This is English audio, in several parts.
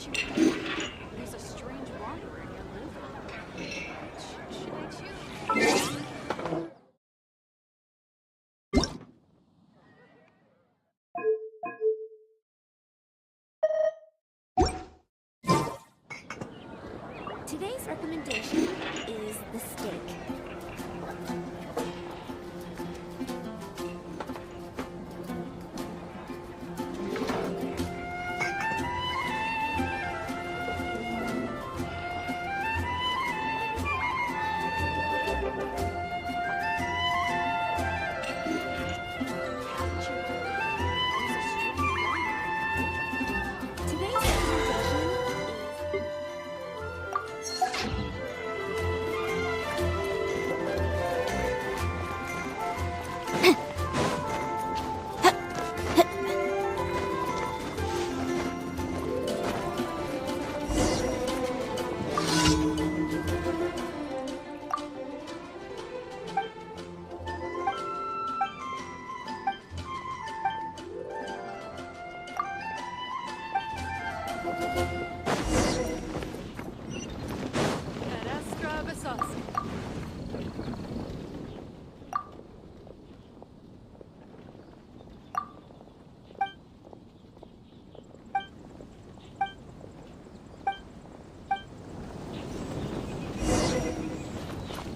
There's a strange wanderer near Louvre. Should I choose? Today's recommendation is the steak.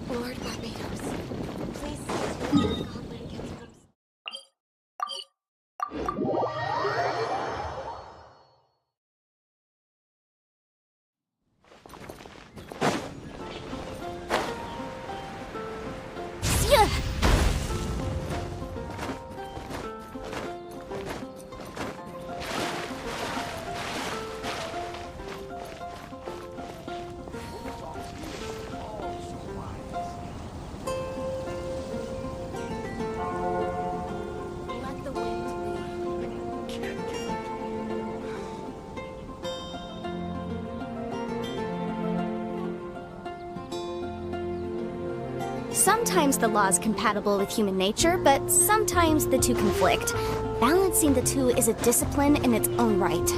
Lord Barbados, please send me when the goblin gets home. Sometimes the law is compatible with human nature, but sometimes the two conflict. Balancing the two is a discipline in its own right.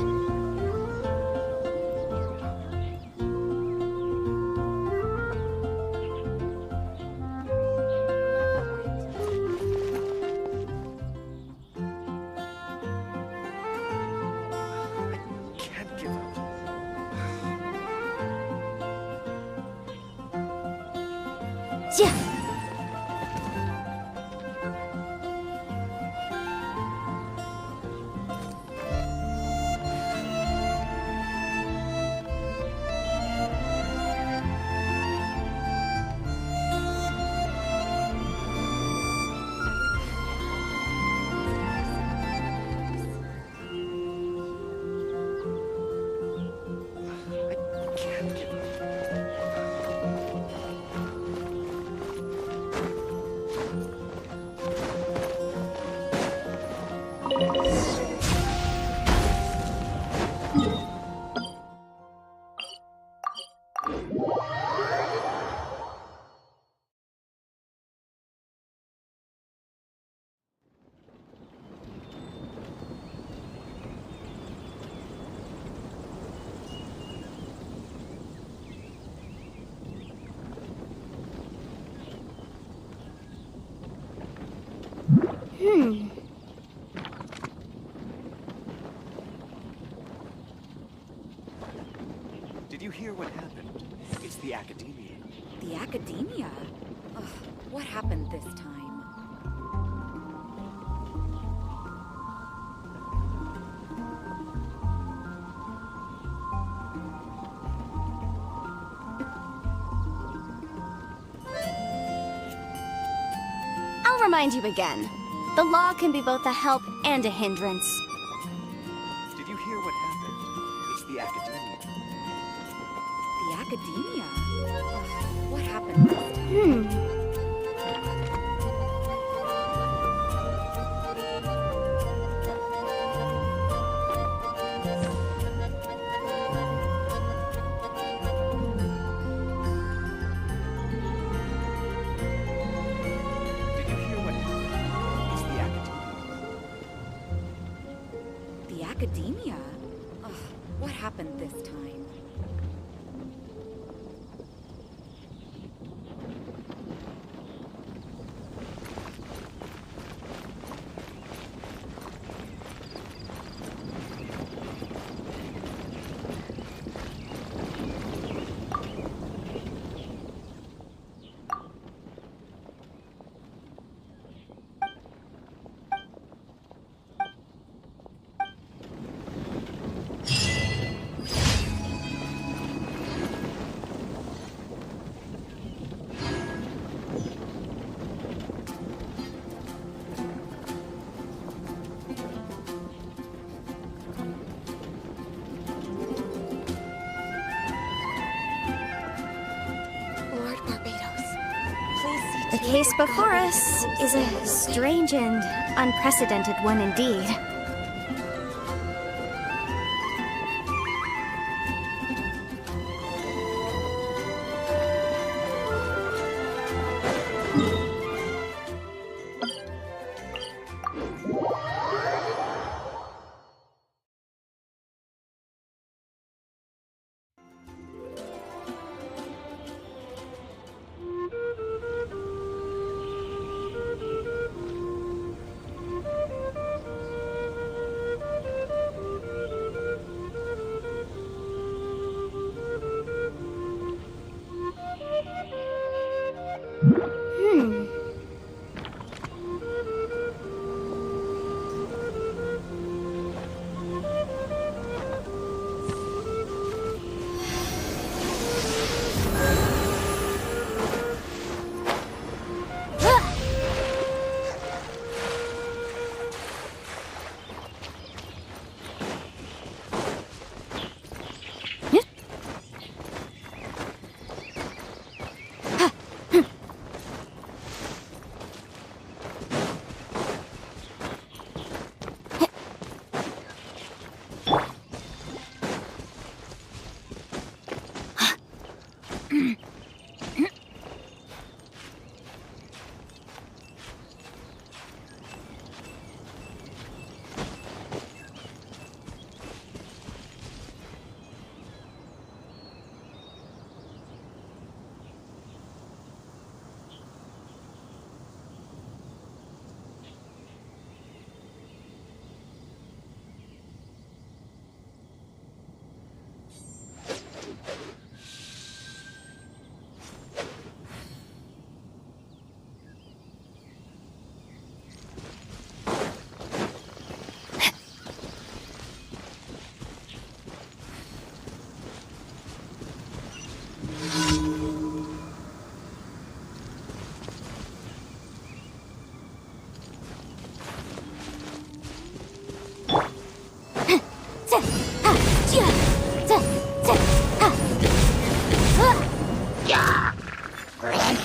Can't give up. Yeah. Can't give up. Did you hear what happened? It's the Academia. The Academia? Ugh, what happened this time? I'll remind you again. The law can be both a help and a hindrance. Did you hear what happened? It's the Academia. The Academia? Ugh, what happened this time? Did you hear what happened? It's the Academia. The Academia? Ugh, What happened this time? Lord Barbados, please see The to case it that before God us will is a strange and unprecedented one indeed.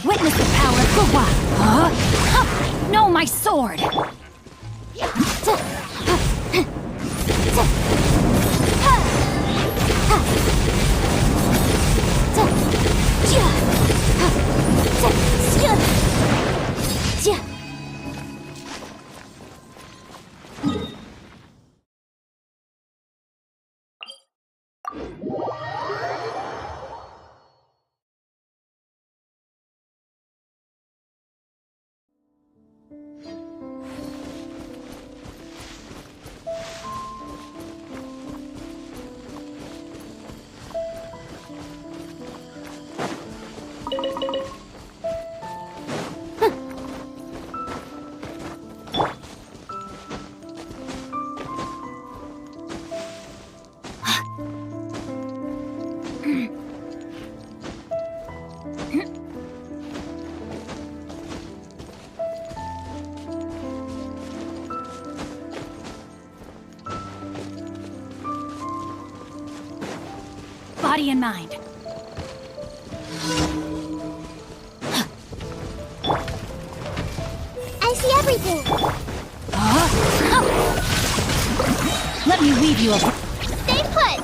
Witness the power of Gugwa! Huh? No, my sword! Body and mind. I see everything! Let me weave you a... Stay put!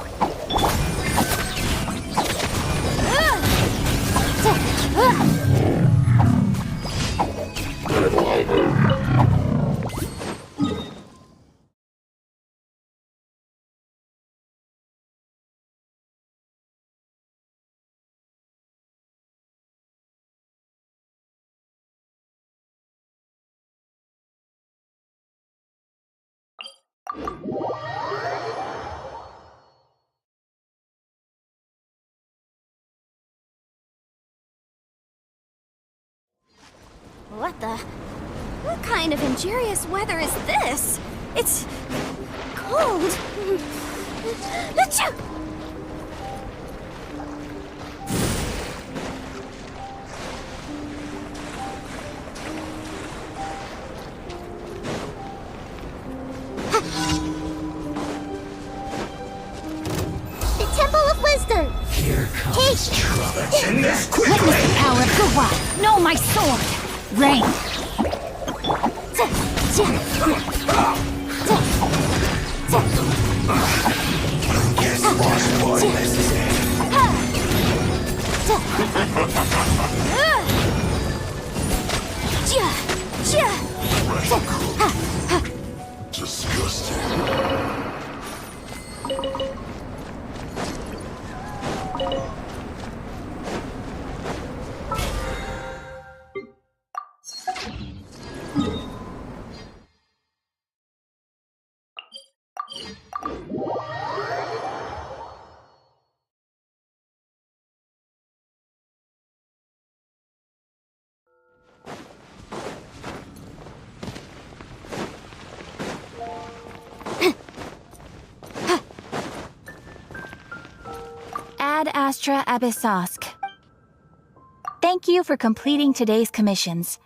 What the? What kind of injurious weather is this? It's cold. Achoo! The Temple of Wisdom. Here comes trouble. In this Witness the quickly! power of Gawa! Know my sword! Rain! Guess what's pointless? Disgusting. Ad Astra Abyssosk. Thank you for completing today's commissions.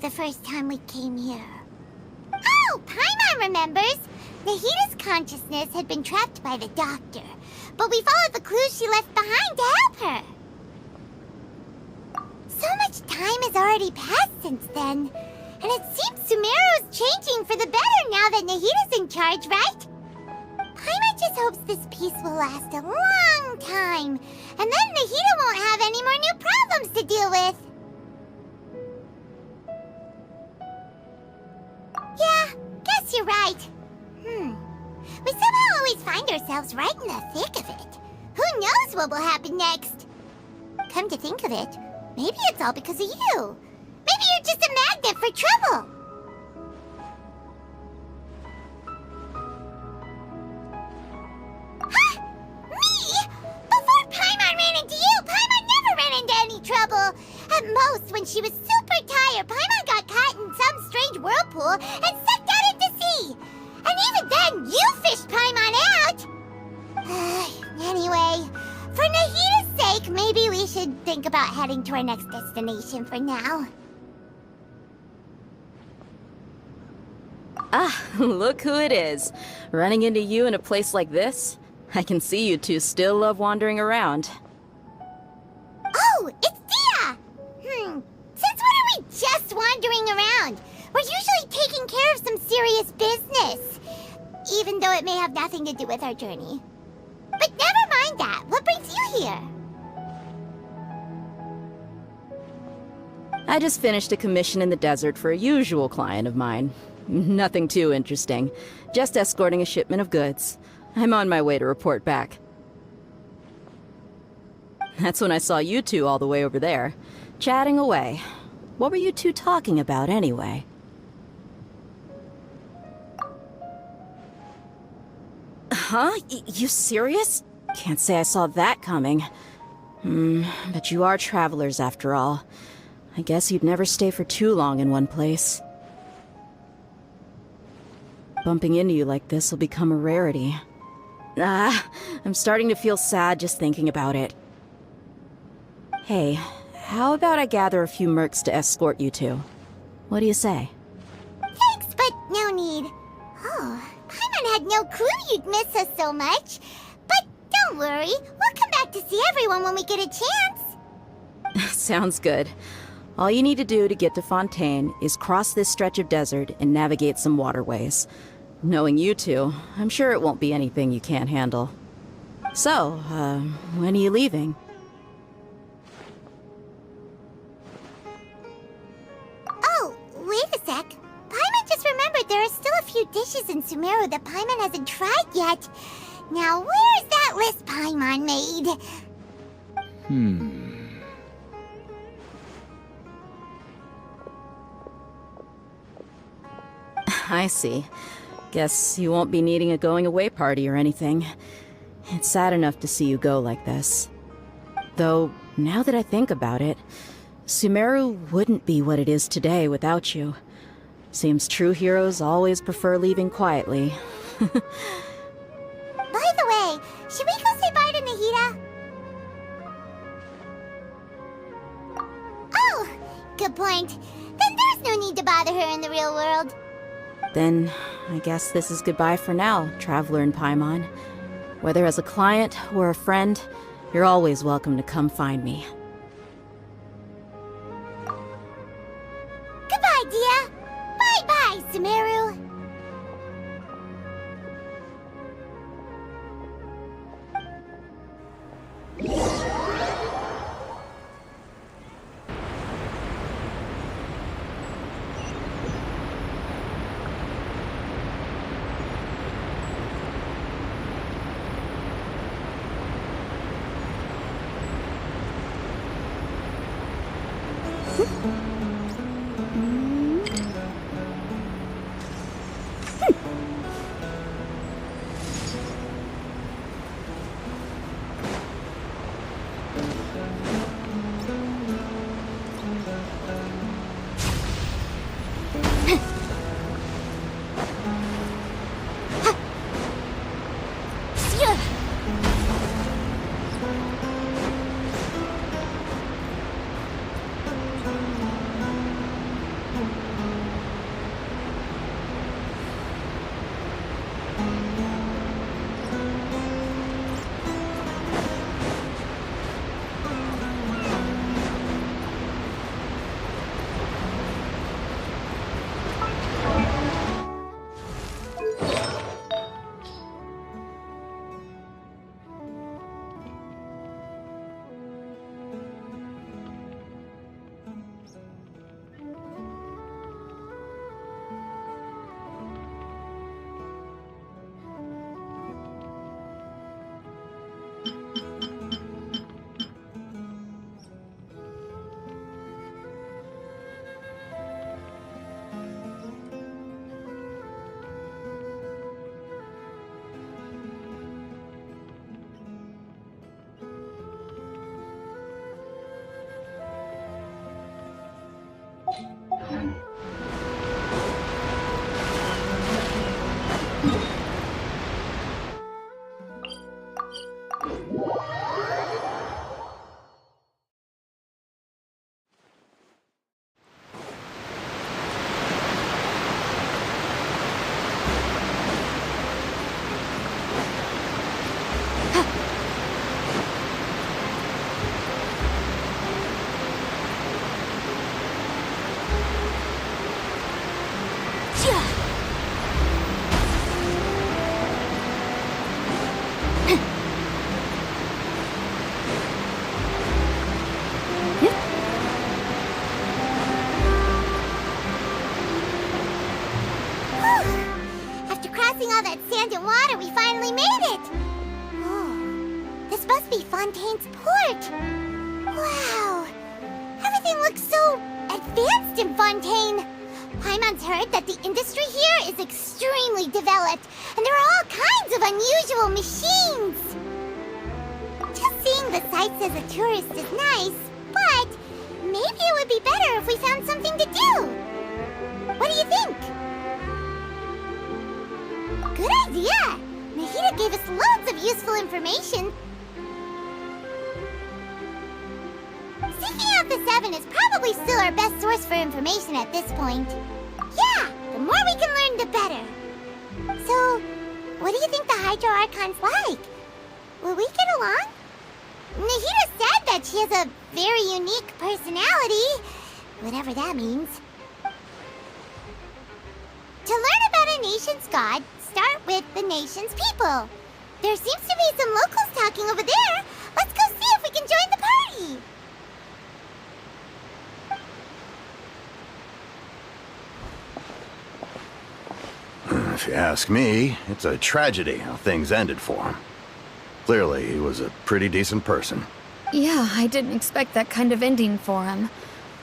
The first time we came here. Oh, Paimon remembers! Nahida's consciousness had been trapped by the doctor, but we followed the clues she left behind to help her. So much time has already passed since then, and it seems Sumeru's changing for the better now that Nahida's in charge, right? Paimon just hopes this peace will last a long time, and then Nahida won't have any more new problems to deal with. Yeah, guess you're right. We somehow always find ourselves right in the thick of it. Who knows what will happen next? Come to think of it, maybe it's all because of you. Maybe you're just a magnet for trouble. Huh? Me? Before Paimon ran into you, Paimon never ran into any trouble. At most, when she was super tired, Paimon got caught in some strange whirlpool and sucked out into sea. And even then, you fished Paimon out! Anyway, for Nahida's sake, maybe we should think about heading to our next destination for now. Ah, look who it is. Running into you in a place like this? I can see you two still love wandering around. Oh, it's Dia! Since when are we just wandering around? We're usually taking care of some serious business. Even though it may have nothing to do with our journey. But never mind that. What brings you here? I just finished a commission in the desert for a usual client of mine. Nothing too interesting. Just escorting a shipment of goods. I'm on my way to report back. That's when I saw you two all the way over there, chatting away. What were you two talking about anyway? Huh? You serious? Can't say I saw that coming. But you are travelers after all. I guess you'd never stay for too long in one place. Bumping into you like this will become a rarity. I'm starting to feel sad just thinking about it. Hey, how about I gather a few mercs to escort you two? What do you say? Thanks, but no need. Oh, Paimon had no clue you'd miss us so much. But don't worry, we'll come back to see everyone when we get a chance. Sounds good. All you need to do to get to Fontaine is cross this stretch of desert and navigate some waterways. Knowing you two, I'm sure it won't be anything you can't handle. So, when are you leaving? Oh, wait a sec. Paimon just remembered there are still a few dishes in Sumeru that Paimon hasn't tried yet. Now, where's that list Paimon made? I see. Guess you won't be needing a going-away party or anything. It's sad enough to see you go like this. Though, now that I think about it, Sumeru wouldn't be what it is today without you. Seems true heroes always prefer leaving quietly. By the way, should we go say bye to Nahida? Oh, good point. Then there's no need to bother her in the real world. Then, I guess this is goodbye for now, Traveler in Paimon. Whether as a client or a friend, you're always welcome to come find me. Goodbye, Dia. Bye-bye, Sumeru. Fontaine's port! Wow! Everything looks so advanced in Fontaine! Paimon's heard that the industry here is extremely developed, and there are all kinds of unusual machines! Just seeing the sights as a tourist is nice, but maybe it would be better if we found something to do! What do you think? Good idea! Nahida gave us loads of useful information. Seeking out the Seven is probably still our best source for information at this point. Yeah, the more we can learn, the better. So, what do you think the Hydro Archon's like? Will we get along? Nahida said that she has a very unique personality, Whatever that means. To learn about a nation's god, start with the nation's people. There seems to be some locals talking over there. Let's go see if we can join the party. If you ask me, it's a tragedy how things ended for him. Clearly, he was a pretty decent person. Yeah, I didn't expect that kind of ending for him.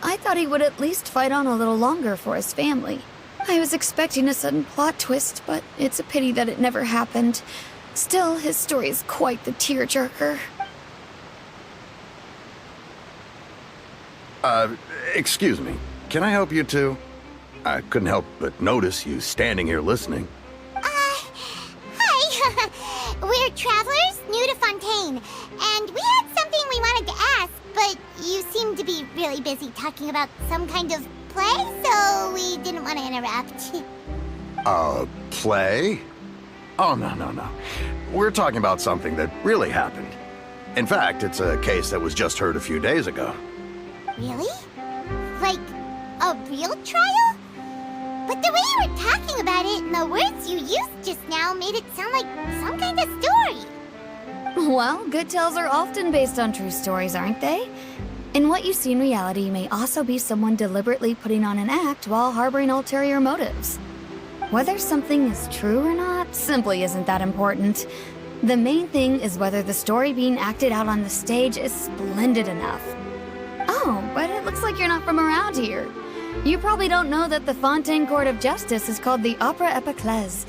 I thought he would at least fight on a little longer for his family. I was expecting a sudden plot twist, but it's a pity that it never happened. Still, his story is quite the tearjerker. Excuse me. Can I help you too? I couldn't help but notice you standing here listening. Hi. We're travelers new to Fontaine, and we had something we wanted to ask, but you seem to be really busy talking about some kind of play, so we didn't want to interrupt. Play? Oh, no. We're talking about something that really happened. In fact, it's a case that was just heard a few days ago. Really? Like, a real trial? But the way you were talking about it and the words you used just now made it sound like some kind of story. Well, good tales are often based on true stories, aren't they? And what you see in reality may also be someone deliberately putting on an act while harboring ulterior motives. Whether something is true or not simply isn't that important. The main thing is whether the story being acted out on the stage is splendid enough. Oh, but it looks like you're not from around here. You probably don't know that the Fontaine Court of Justice is called the Opera Epiclese,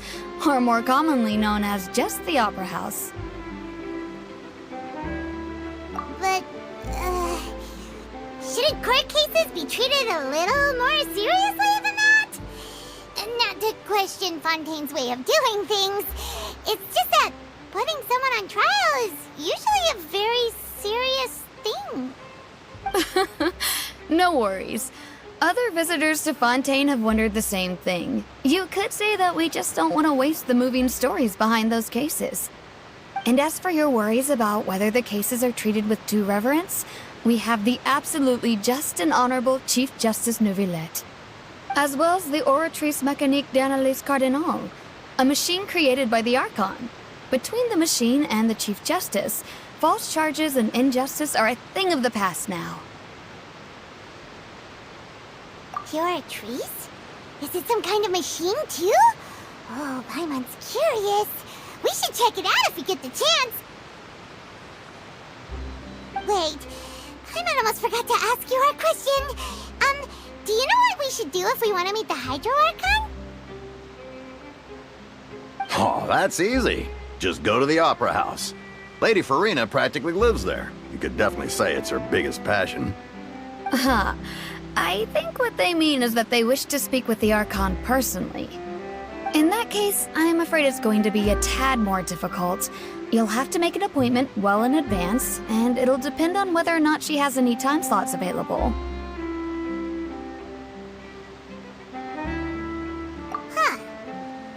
or more commonly known as just the Opera House. But, shouldn't court cases be treated a little more seriously than that? Not to question Fontaine's way of doing things. It's just that putting someone on trial is usually a very serious thing. No worries. Other visitors to Fontaine have wondered the same thing. You could say that we just don't want to waste the moving stories behind those cases. And as for your worries about whether the cases are treated with due reverence, we have the absolutely just and honorable Chief Justice Neuvillette, as well as the Oratrice Mécanique d'Analyse Cardinal, a machine created by the Archon. Between the machine and the Chief Justice, false charges and injustice are a thing of the past now. Oratrice? Is it some kind of machine, too? Oh, Paimon's curious. We should check it out if we get the chance. Wait, Paimon almost forgot to ask you our question. Do you know what we should do if we want to meet the Hydro Archon? Oh, that's easy. Just go to the Opera House. Lady Farina practically lives there. You could definitely say it's her biggest passion. Huh. I think what they mean is that they wish to speak with the Archon personally. In that case, I'm afraid it's going to be a tad more difficult. You'll have to make an appointment well in advance, and it'll depend on whether or not she has any time slots available. Huh.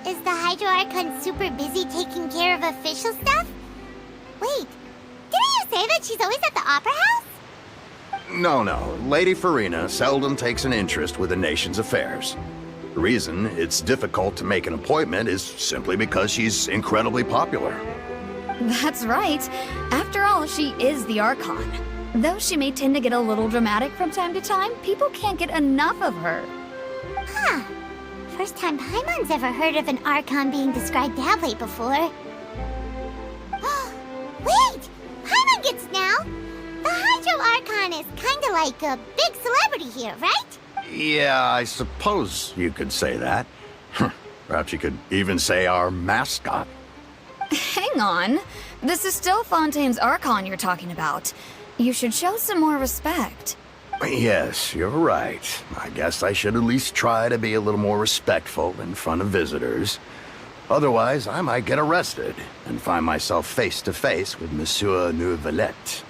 Is the Hydro Archon super busy taking care of official stuff? Wait, didn't you say that she's always at the Opera House? No. Lady Farina seldom takes an interest with the nation's affairs. The reason it's difficult to make an appointment is simply because she's incredibly popular. That's right. After all, she is the Archon. Though she may tend to get a little dramatic from time to time, people can't get enough of her. Huh. First time Paimon's ever heard of an Archon being described that way before. Wait! Paimon gets now! The Hydro Archon is kinda like a big celebrity here, right? Yeah, I suppose you could say that. Perhaps you could even say our mascot. Hang on. This is still Fontaine's Archon you're talking about. You should show some more respect. Yes, you're right. I guess I should at least try to be a little more respectful in front of visitors. Otherwise, I might get arrested and find myself face to face with Monsieur Neuvillette.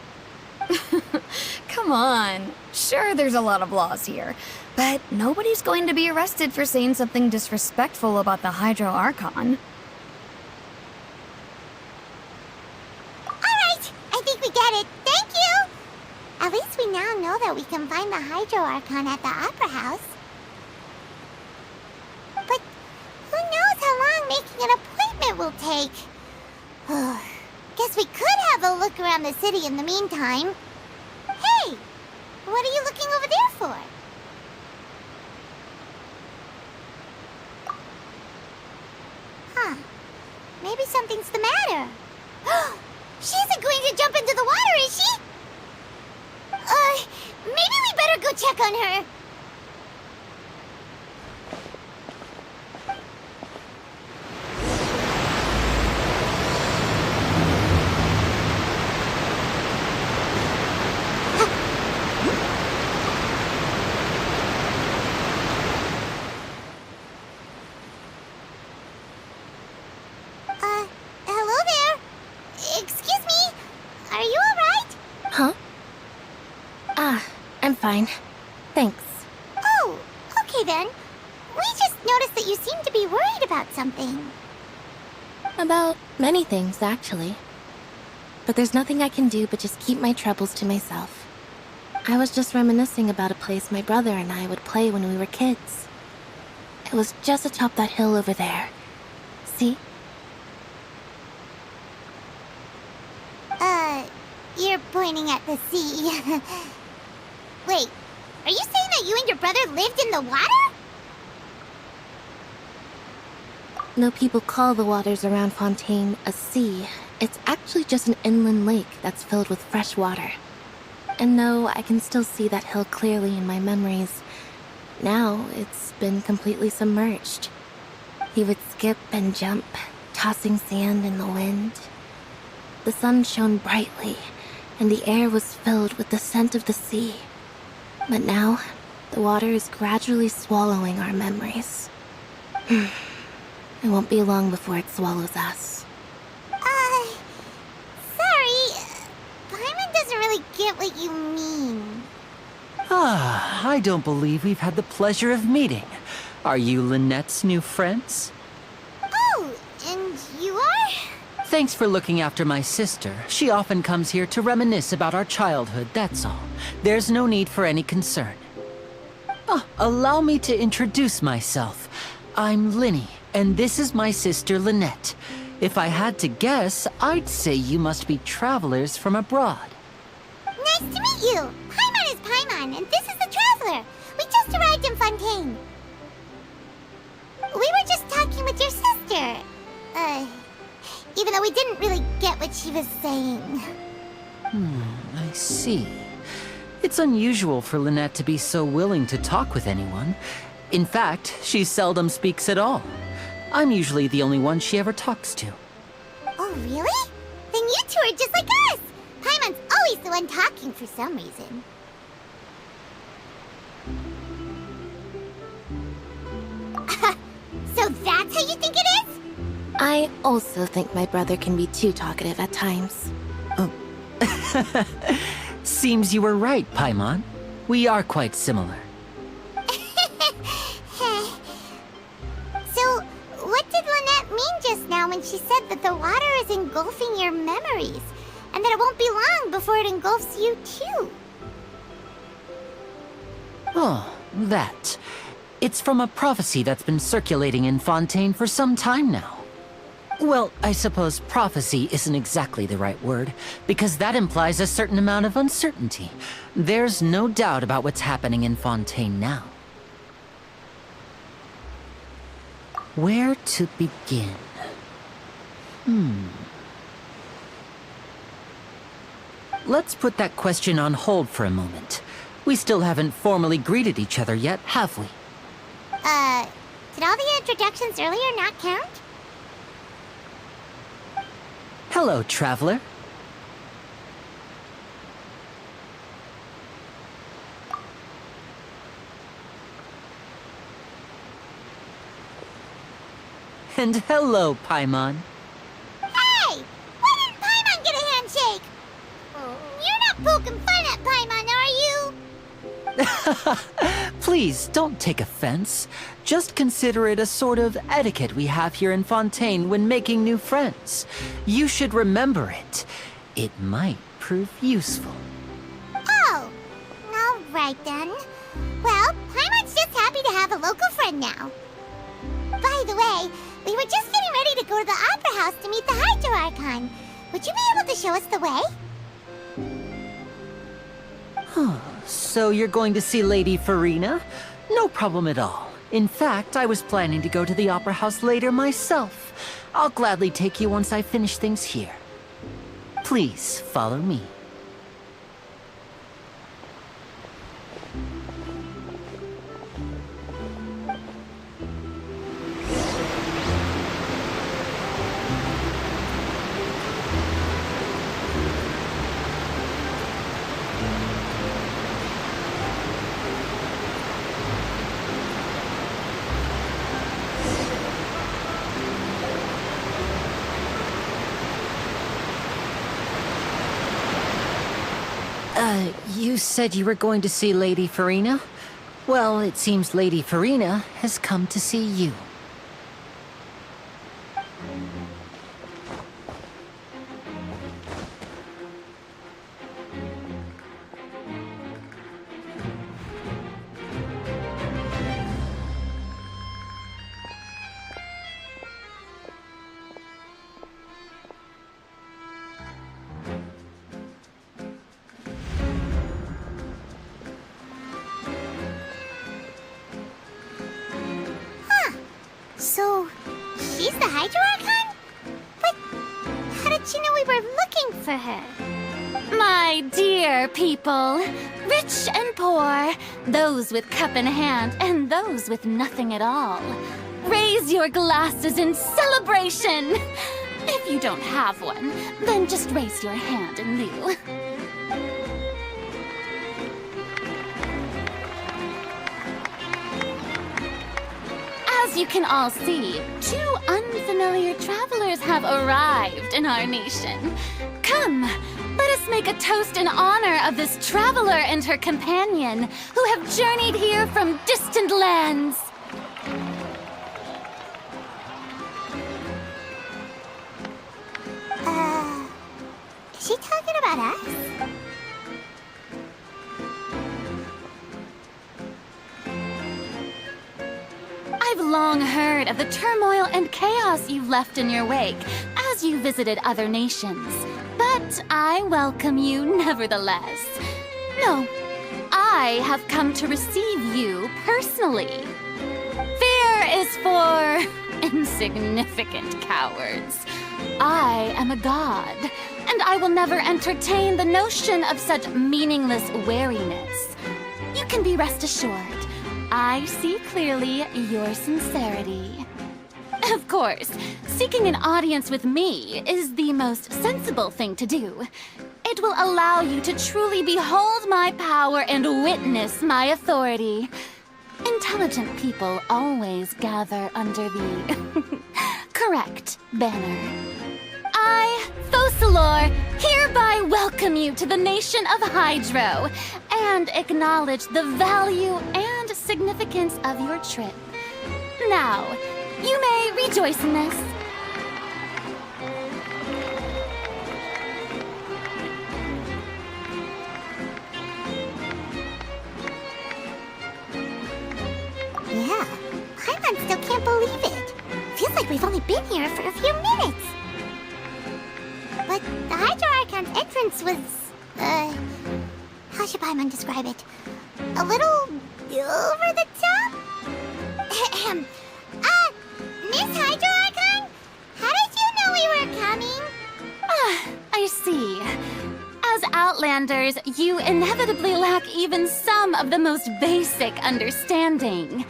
Come on. Sure, there's a lot of laws here, but nobody's going to be arrested for saying something disrespectful about the Hydro Archon. Alright, I think we get it. Thank you! At least we now know that we can find the Hydro Archon at the Opera House. But who knows how long making an appointment will take? Guess we could have a look around the city in the meantime. Hey! What are you looking over there for? Huh. Maybe something's the matter. She isn't going to jump into the water, is she? Maybe we better go check on her. Hello there. Excuse me. Are you alright? Huh? I'm fine. Thanks. Oh, okay then. We just noticed that you seem to be worried about something. About many things, actually. But there's nothing I can do but just keep my troubles to myself. I was just reminiscing about a place my brother and I would play when we were kids. It was just atop that hill over there. See? You're pointing at the sea. Wait, are you saying that you and your brother lived in the water? No, people call the waters around Fontaine a sea. It's actually just an inland lake that's filled with fresh water. And no, I can still see that hill clearly in my memories. Now, it's been completely submerged. He would skip and jump, tossing sand in the wind. The sun shone brightly, and the air was filled with the scent of the sea. But now, the water is gradually swallowing our memories. It won't be long before it swallows us. Sorry. Paimon doesn't really get what you mean. I don't believe we've had the pleasure of meeting. Are you Lynette's new friends? Oh, and you are? Thanks for looking after my sister. She often comes here to reminisce about our childhood, that's all. There's no need for any concern. Allow me to introduce myself. I'm Linny, and this is my sister Lynette. If I had to guess, I'd say you must be travelers from abroad. Nice to meet you. Paimon is Paimon, and this is the Traveler. We just arrived in Fontaine. We were just talking with your sister. Even though we didn't really get what she was saying. I see. It's unusual for Lynette to be so willing to talk with anyone. In fact, she seldom speaks at all. I'm usually the only one she ever talks to. Oh, really? Then you two are just like us! Paimon's always the one talking for some reason. So that's how you think it is? I also think my brother can be too talkative at times. Seems you were right, Paimon. We are quite similar. So, what did Lynette mean just now when she said that the water is engulfing your memories, and that it won't be long before it engulfs you too? Oh, that. It's from a prophecy that's been circulating in Fontaine for some time now. Well, I suppose prophecy isn't exactly the right word, because that implies a certain amount of uncertainty. There's no doubt about what's happening in Fontaine now. Where to begin? Let's put that question on hold for a moment. We still haven't formally greeted each other yet, have we? Did all the introductions earlier not count? Hello, Traveler. And hello, Paimon. Hey! Why didn't Paimon get a handshake? You're not poking fun at Paimon, are you? Please, don't take offense. Just consider it a sort of etiquette we have here in Fontaine when making new friends. You should remember it. It might prove useful. Oh, Right then. Well, Paimon's just happy to have a local friend now. By the way, we were just getting ready to go to the Opera House to meet the Hydro Archon. Would you be able to show us the way? So you're going to see Lady Farina? No problem at all. In fact, I was planning to go to the Opera House later myself. I'll gladly take you once I finish things here. Please, follow me. You said you were going to see Lady Farina? Well, it seems Lady Farina has come to see you. So, she's the Hydro Archon? But how did she know we were looking for her? My dear people, rich and poor, those with cup in hand and those with nothing at all, raise your glasses in celebration! If you don't have one, then just raise your hand in lieu. As you can all see, 2 unfamiliar travelers have arrived in our nation. Come, let us make a toast in honor of this traveler and her companion who have journeyed here from distant lands. Is she talking about us? I've long heard of the turmoil and chaos you've left in your wake as you visited other nations. But I welcome you nevertheless. No, I have come to receive you personally. Fear is for insignificant cowards. I am a god, and I will never entertain the notion of such meaningless wariness. You can be rest assured. I see clearly your sincerity. Of course, seeking an audience with me is the most sensible thing to do. It will allow you to truly behold my power and witness my authority. Intelligent people always gather under the correct banner. I, Focalor, hereby welcome you to the nation of Hydro and acknowledge the value and significance of your trip. Now, you may rejoice in this. Yeah, Paimon still can't believe it. Feels like we've only been here for a few minutes. But the Hydro Archon's entrance was, how should Paimon describe it? A little over the top? Miss Hydro Archon? How did you know we were coming? I see. As Outlanders, you inevitably lack even some of the most basic understanding.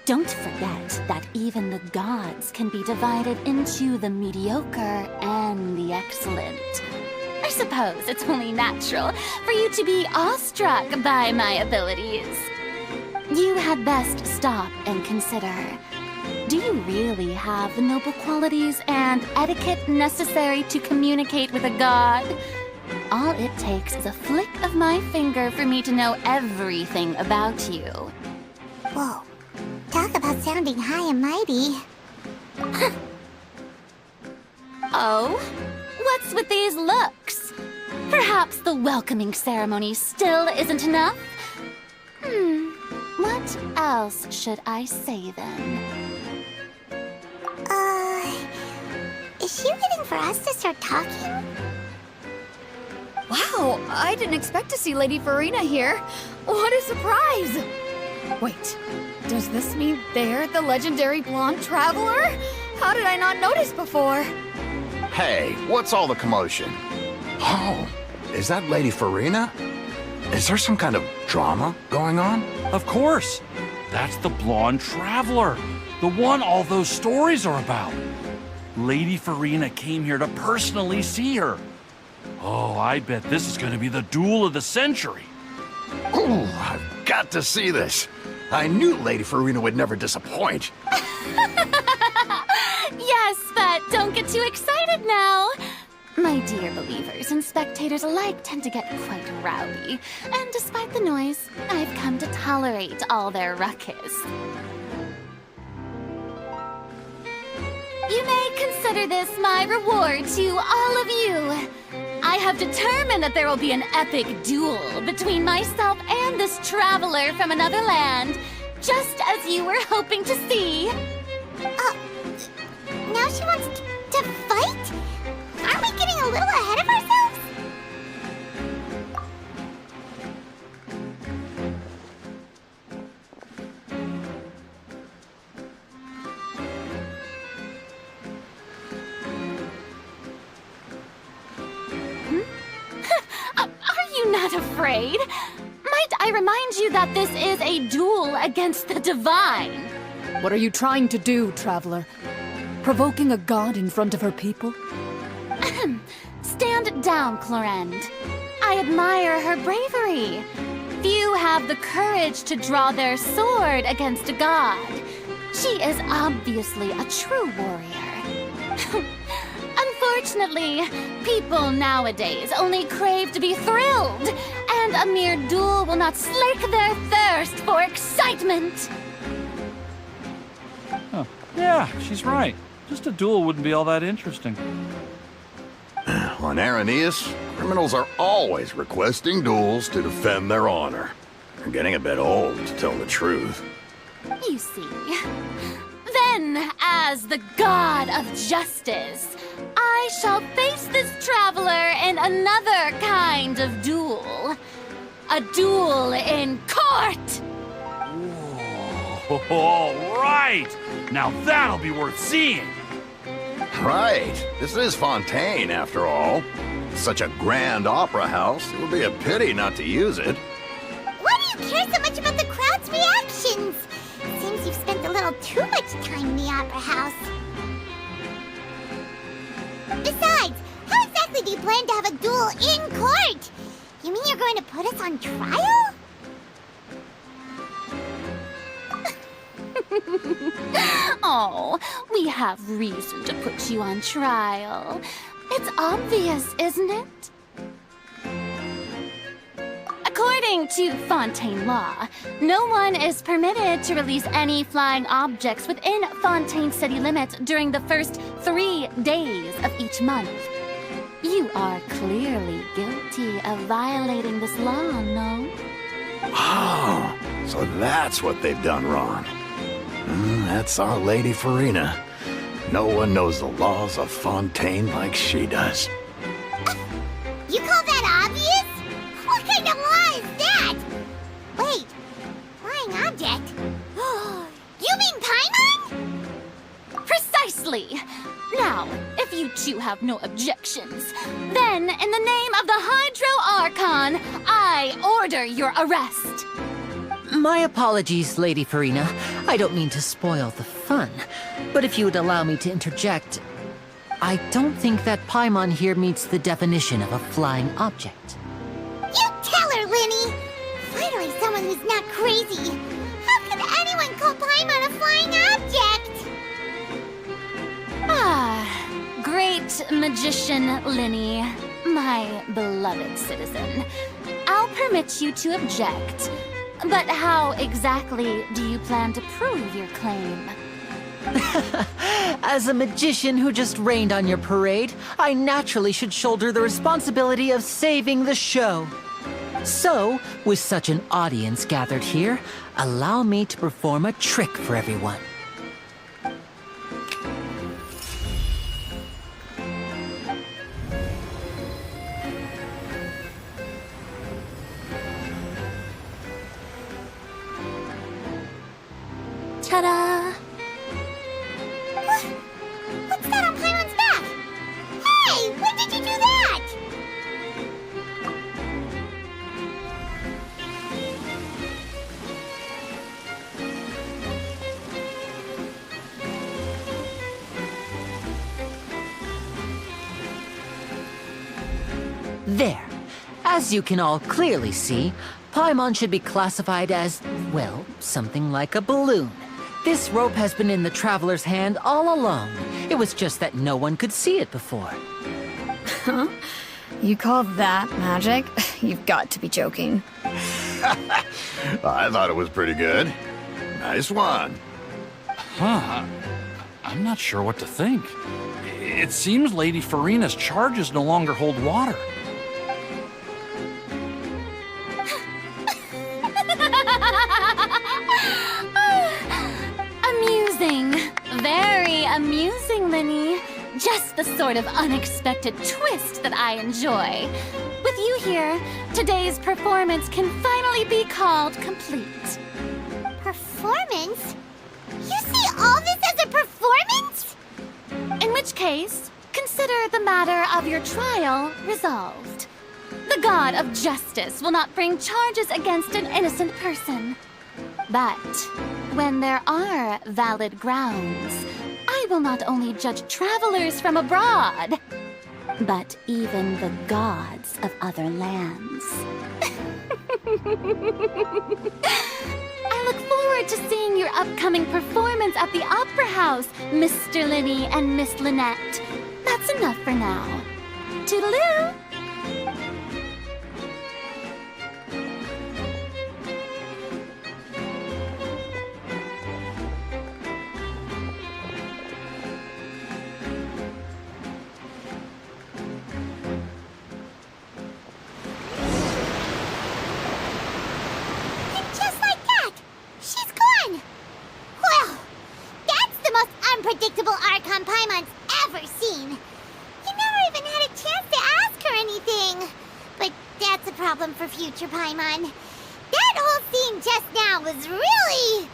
Don't forget that even the gods can be divided into the mediocre and the excellent. I suppose it's only natural for you to be awestruck by my abilities. You had best stop and consider. Do you really have the noble qualities and etiquette necessary to communicate with a god? All it takes is a flick of my finger for me to know everything about you. Whoa. Talk about sounding high and mighty. Oh? What's with these looks? Perhaps the welcoming ceremony still isn't enough? What else should I say then? Is she waiting for us to start talking? Wow, I didn't expect to see Lady Farina here. What a surprise! Wait, does this mean they're the legendary blonde traveler? How did I not notice before? Hey, what's all the commotion? Oh, is that Lady Farina? Is there some kind of drama going on? Of course. That's the blonde traveler. The one all those stories are about. Lady Farina came here to personally see her. Oh, I bet this is going to be the duel of the century. Ooh, I've got to see this. I knew Lady Farina would never disappoint. Yes, but don't get too excited now. My dear believers and spectators alike tend to get quite rowdy, and despite the noise, I've come to tolerate all their ruckus. You may consider this my reward to all of you. I have determined that there will be an epic duel between myself and this traveler from another land, just as you were hoping to see. Now she wants to fight? Aren't we getting a little ahead of ourselves? Are you not afraid? Might I remind you that this is a duel against the divine? What are you trying to do, traveler? Provoking a god in front of her people? Stand down, Clorend. I admire her bravery. Few have the courage to draw their sword against a god. She is obviously a true warrior. Unfortunately, people nowadays only crave to be thrilled, and a mere duel will not slake their thirst for excitement. Huh. Yeah, she's right. Just a duel wouldn't be all that interesting. On Araneus, criminals are always requesting duels to defend their honor. They're getting a bit old, to tell the truth. You see. Then, as the god of justice, I shall face this traveler in another kind of duel. A duel in court! Whoa, all right! Now that'll be worth seeing! Right. This is Fontaine, after all. Such a grand opera house, it would be a pity not to use it. Why do you care so much about the crowd's reactions? Seems you've spent a little too much time in the opera house. Besides, how exactly do you plan to have a duel in court? You mean you're going to put us on trial? Oh, we have reason to put you on trial. It's obvious, isn't it? According to Fontaine law, no one is permitted to release any flying objects within Fontaine city limits during the first 3 days of each month. You are clearly guilty of violating this law, no? Oh, so that's what they've done wrong. That's our Lady Farina. No one knows the laws of Fontaine like she does. You call that obvious? What kind of law is that? Wait, flying object? You mean Paimon? Precisely! Now, if you two have no objections, then in the name of the Hydro Archon, I order your arrest. My apologies, Lady Farina. I don't mean to spoil the fun, but if you would allow me to interject, I don't think that Paimon here meets the definition of a flying object. You tell her, Linny! Finally someone who's not crazy. How could anyone call Paimon a flying object? Ah, great magician Linny, my beloved citizen. I'll permit you to object. But how exactly do you plan to prove your claim? As a magician who just rained on your parade, I naturally should shoulder the responsibility of saving the show. So, with such an audience gathered here, allow me to perform a trick for everyone. Ta-da! What's that on Paimon's back? Hey, when did you do that? There. As you can all clearly see, Paimon should be classified as, well, something like a balloon. This rope has been in the Traveler's hand all along. It was just that no one could see it before. Huh? You call that magic? You've got to be joking. I thought it was pretty good. Nice one. Huh. I'm not sure what to think. It seems Lady Farina's charges no longer hold water. Amusing. Very amusing, Linny. Just the sort of unexpected twist that I enjoy. With you here, today's performance can finally be called complete. Performance? You see all this as a performance? In which case, consider the matter of your trial resolved. The god of justice will not bring charges against an innocent person. But when there are valid grounds, I will not only judge travelers from abroad, but even the gods of other lands. I look forward to seeing your upcoming performance at the Opera House, Mr. Linny and Miss Lynette. That's enough for now. Toodaloo! Unpredictable Archon Paimon's ever seen. You never even had a chance to ask her anything. But that's a problem for future Paimon. That whole scene just now was really...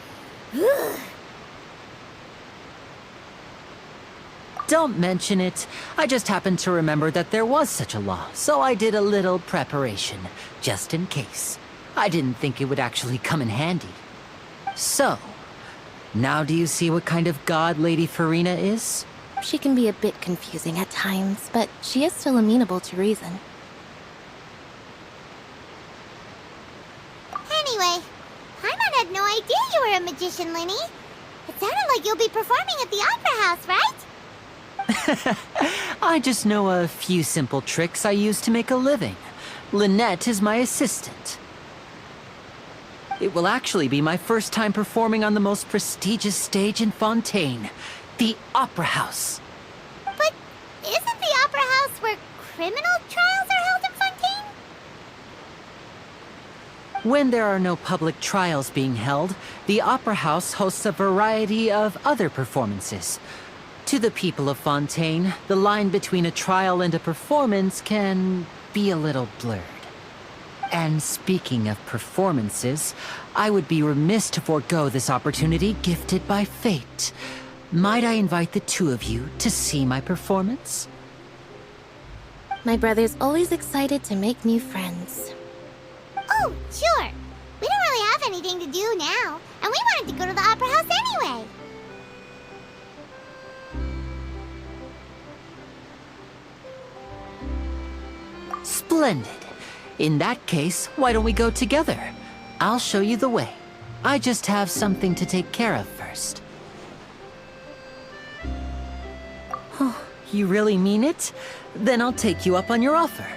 Don't mention it. I just happened to remember that there was such a law, so I did a little preparation, just in case. I didn't think it would actually come in handy. So, now do you see what kind of god Lady Farina is? She can be a bit confusing at times, but she is still amenable to reason. Anyway, Paimon had no idea you were a magician, Linny. It sounded like you'll be performing at the Opera House, right? I just know a few simple tricks I use to make a living. Lynette is my assistant. It will actually be my first time performing on the most prestigious stage in Fontaine, the Opera House. But isn't the Opera House where criminal trials are held in Fontaine? When there are no public trials being held, the Opera House hosts a variety of other performances. To the people of Fontaine, the line between a trial and a performance can be a little blurred. And speaking of performances, I would be remiss to forego this opportunity gifted by fate. Might I invite the two of you to see my performance? My brother's always excited to make new friends. Oh, sure. We don't really have anything to do now, and we wanted to go to the Opera House anyway. Splendid. In that case, why don't we go together? I'll show you the way. I just have something to take care of first. Oh, you really mean it? Then I'll take you up on your offer.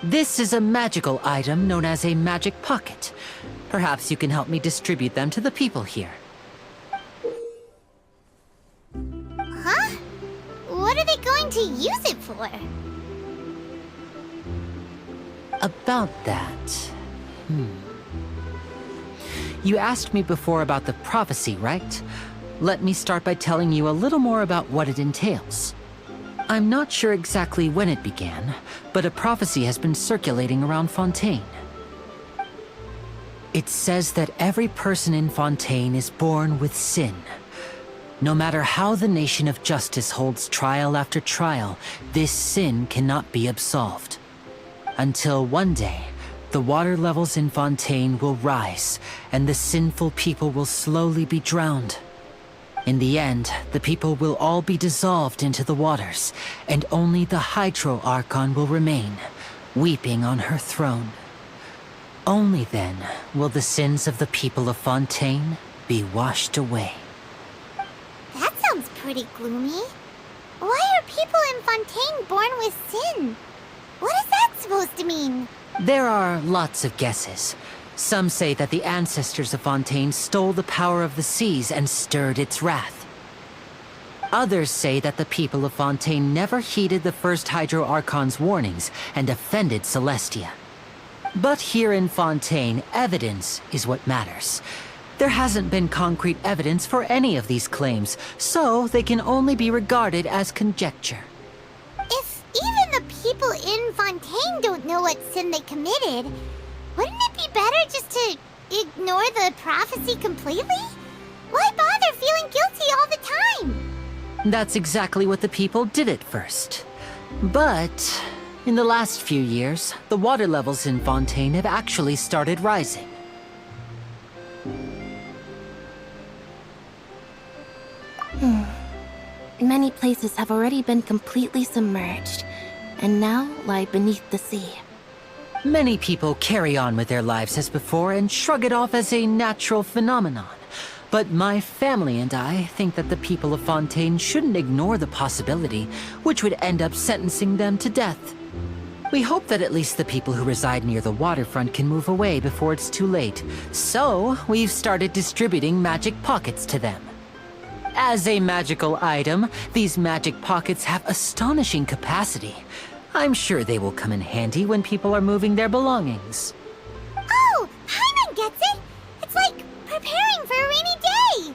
This is a magical item known as a magic pocket. Perhaps you can help me distribute them to the people here. Huh? What are they going to use it for? A about that. You asked me before about the prophecy, right? Let me start by telling you a little more about what it entails. I'm not sure exactly when it began, but a prophecy has been circulating around Fontaine. It says that every person in Fontaine is born with sin. No matter how the Nation of Justice holds trial after trial, this sin cannot be absolved. Until one day, the water levels in Fontaine will rise, and the sinful people will slowly be drowned. In the end, the people will all be dissolved into the waters, and only the Hydro Archon will remain, weeping on her throne. Only then will the sins of the people of Fontaine be washed away. That sounds pretty gloomy. Why are people in Fontaine born with sin? What is that supposed to mean? There are lots of guesses. Some say that the ancestors of Fontaine stole the power of the seas and stirred its wrath. Others say that the people of Fontaine never heeded the first Hydro Archon's warnings and offended Celestia. But here in Fontaine, evidence is what matters. There hasn't been concrete evidence for any of these claims, so they can only be regarded as conjecture. If even the people in Fontaine don't know what sin they committed, wouldn't it be better just to ignore the prophecy completely? Why bother feeling guilty all the time? That's exactly what the people did at first. But in the last few years, the water levels in Fontaine have actually started rising. Many places have already been completely submerged, and now lie beneath the sea. Many people carry on with their lives as before and shrug it off as a natural phenomenon. But my family and I think that the people of Fontaine shouldn't ignore the possibility, which would end up sentencing them to death. We hope that at least the people who reside near the waterfront can move away before it's too late. So, we've started distributing magic pockets to them. As a magical item, these magic pockets have astonishing capacity. I'm sure they will come in handy when people are moving their belongings. Oh, Paimon gets it! It's like preparing for a rainy day!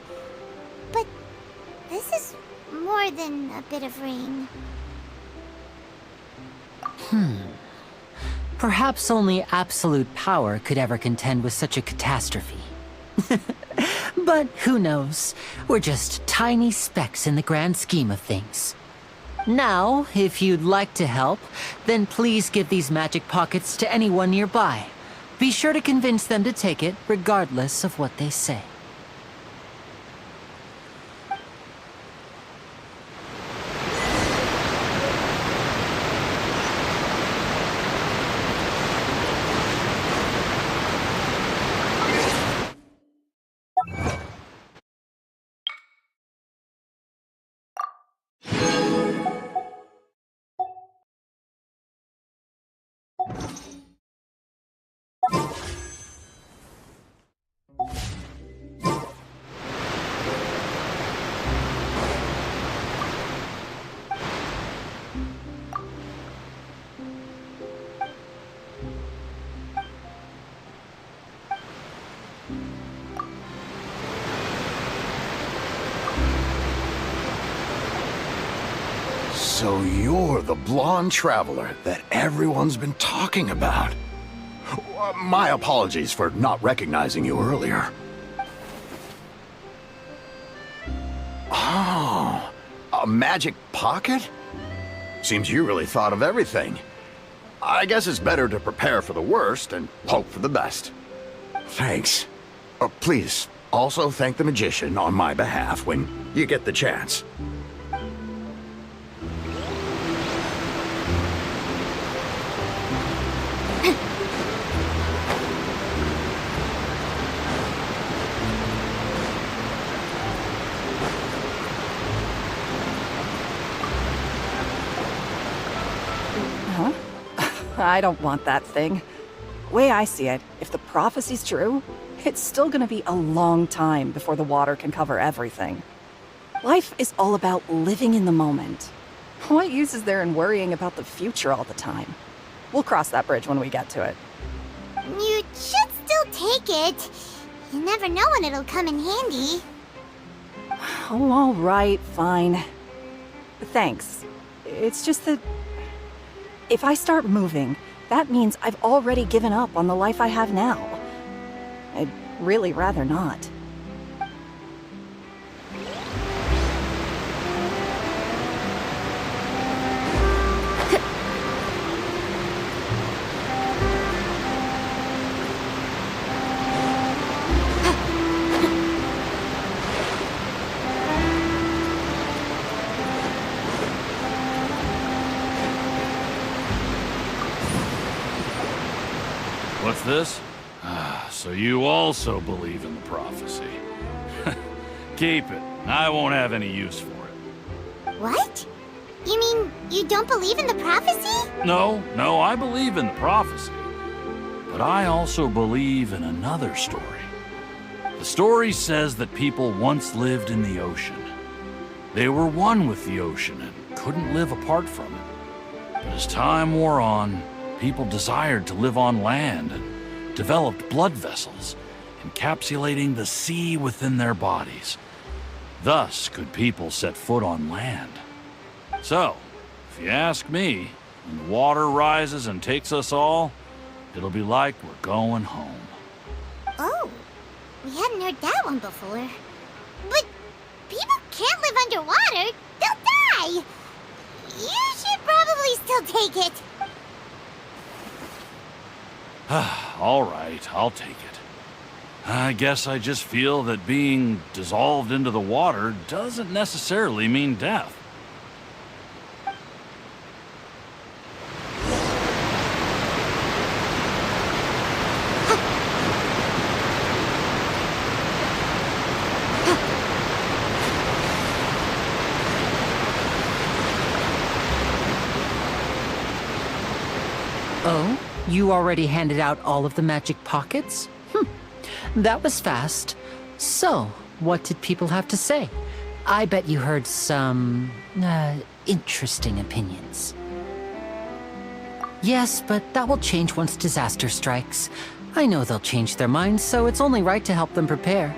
But this is more than a bit of rain. Perhaps only absolute power could ever contend with such a catastrophe. But who knows? We're just tiny specks in the grand scheme of things. Now, if you'd like to help, then please give these magic pockets to anyone nearby. Be sure to convince them to take it, regardless of what they say. So you're the blonde traveler that everyone's been talking about. My apologies for not recognizing you earlier. Oh, a magic pocket? Seems you really thought of everything. I guess it's better to prepare for the worst and hope for the best. Thanks. Please, also thank the magician on my behalf when you get the chance. I don't want that thing. Way I see it, if the prophecy's true, it's still gonna be a long time before the water can cover everything. Life is all about living in the moment. What use is there in worrying about the future all the time? We'll cross that bridge when we get to it. You should still take it. You never know when it'll come in handy. Oh, all right, fine. Thanks. It's just that if I start moving, that means I've already given up on the life I have now. I'd really rather not. What's this? So you also believe in the prophecy. Keep it. I won't have any use for it. What? You mean you don't believe in the prophecy? No, I believe in the prophecy. But I also believe in another story. The story says that people once lived in the ocean. They were one with the ocean and couldn't live apart from it. But as time wore on, people desired to live on land and developed blood vessels, encapsulating the sea within their bodies. Thus could people set foot on land. So, if you ask me, when the water rises and takes us all, it'll be like we're going home. Oh, we hadn't heard that one before. But people can't live underwater. They'll die. You should probably still take it. All right, I'll take it. I guess I just feel that being dissolved into the water doesn't necessarily mean death. Oh? You already handed out all of the magic pockets? That was fast. So, what did people have to say? I bet you heard some, interesting opinions. Yes, but that will change once disaster strikes. I know they'll change their minds, so it's only right to help them prepare.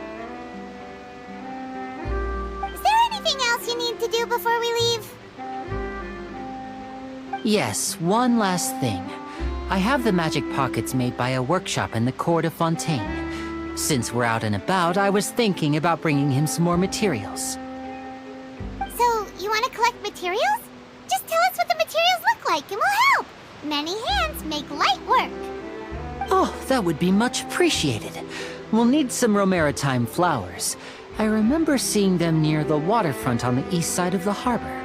Is there anything else you need to do before we leave? Yes, one last thing. I have the magic pockets made by a workshop in the court of Fontaine. Since we're out and about, I was thinking about bringing him some more materials. So, you want to collect materials? Just tell us what the materials look like and we'll help. Many hands make light work. Oh, that would be much appreciated. We'll need some Romaritime flowers. I remember seeing them near the waterfront on the east side of the harbor.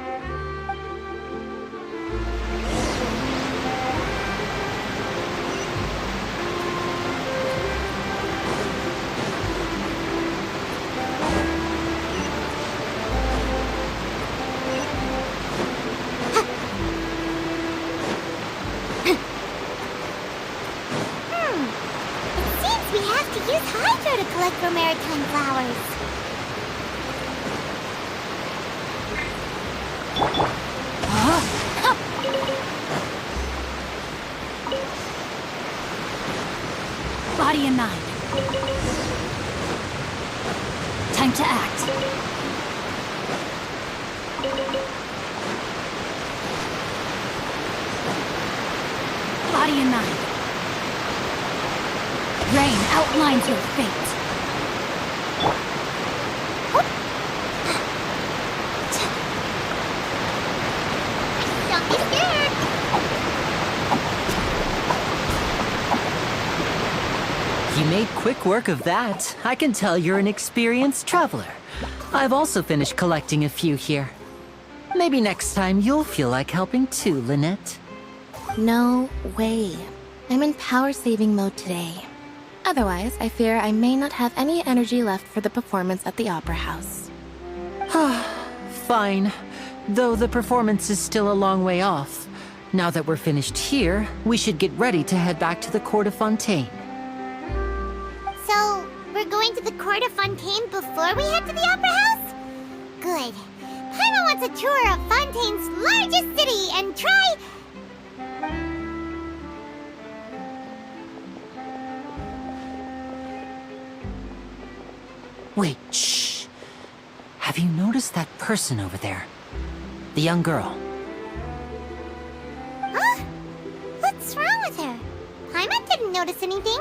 Body in 9. Time to act. Body in 9. Rain outlines your fate. Don't be scared. You made quick work of that. I can tell you're an experienced traveler. I've also finished collecting a few here. Maybe next time you'll feel like helping too, Lynette. No way. I'm in power-saving mode today. Otherwise, I fear I may not have any energy left for the performance at the Opera House. Fine. Though the performance is still a long way off. Now that we're finished here, we should get ready to head back to the court of Fontaine. So, we're going to the court of Fontaine before we head to the Opera House? Good. Paimon wants a tour of Fontaine's largest city and try... Wait, shh. Have you noticed that person over there? The young girl. Huh? What's wrong with her? Paimon didn't notice anything.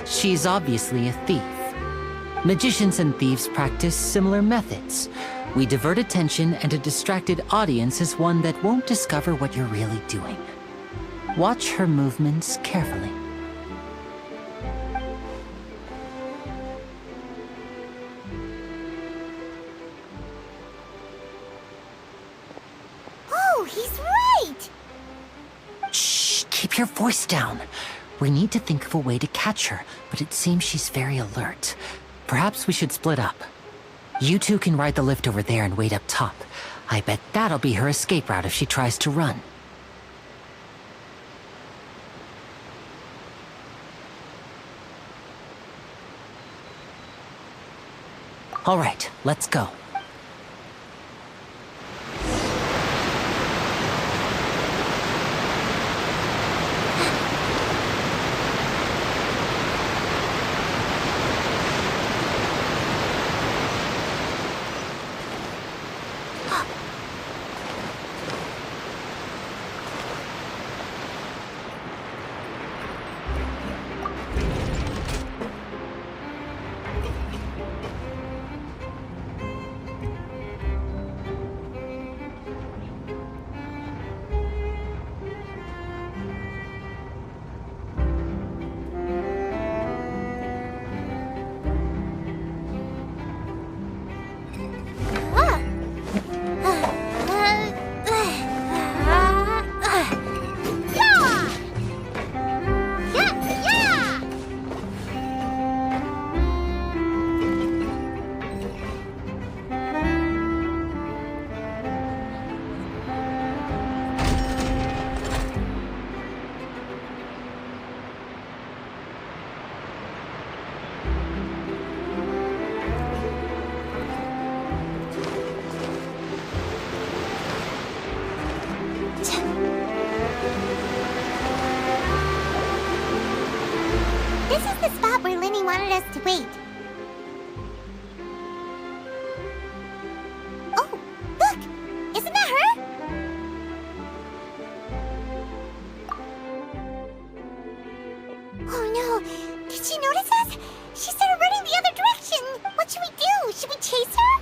She's obviously a thief. Magicians and thieves practice similar methods. We divert attention, and a distracted audience is one that won't discover what you're really doing. Watch her movements carefully. Oh, he's right! Shh, keep your voice down. We need to think of a way to catch her, but it seems she's very alert. Perhaps we should split up. You two can ride the lift over there and wait up top. I bet that'll be her escape route if she tries to run. All right, let's go. This is the spot where Linny wanted us to wait. Oh, look! Isn't that her? Oh no! Did she notice us? She started running the other direction! What should we do? Should we chase her?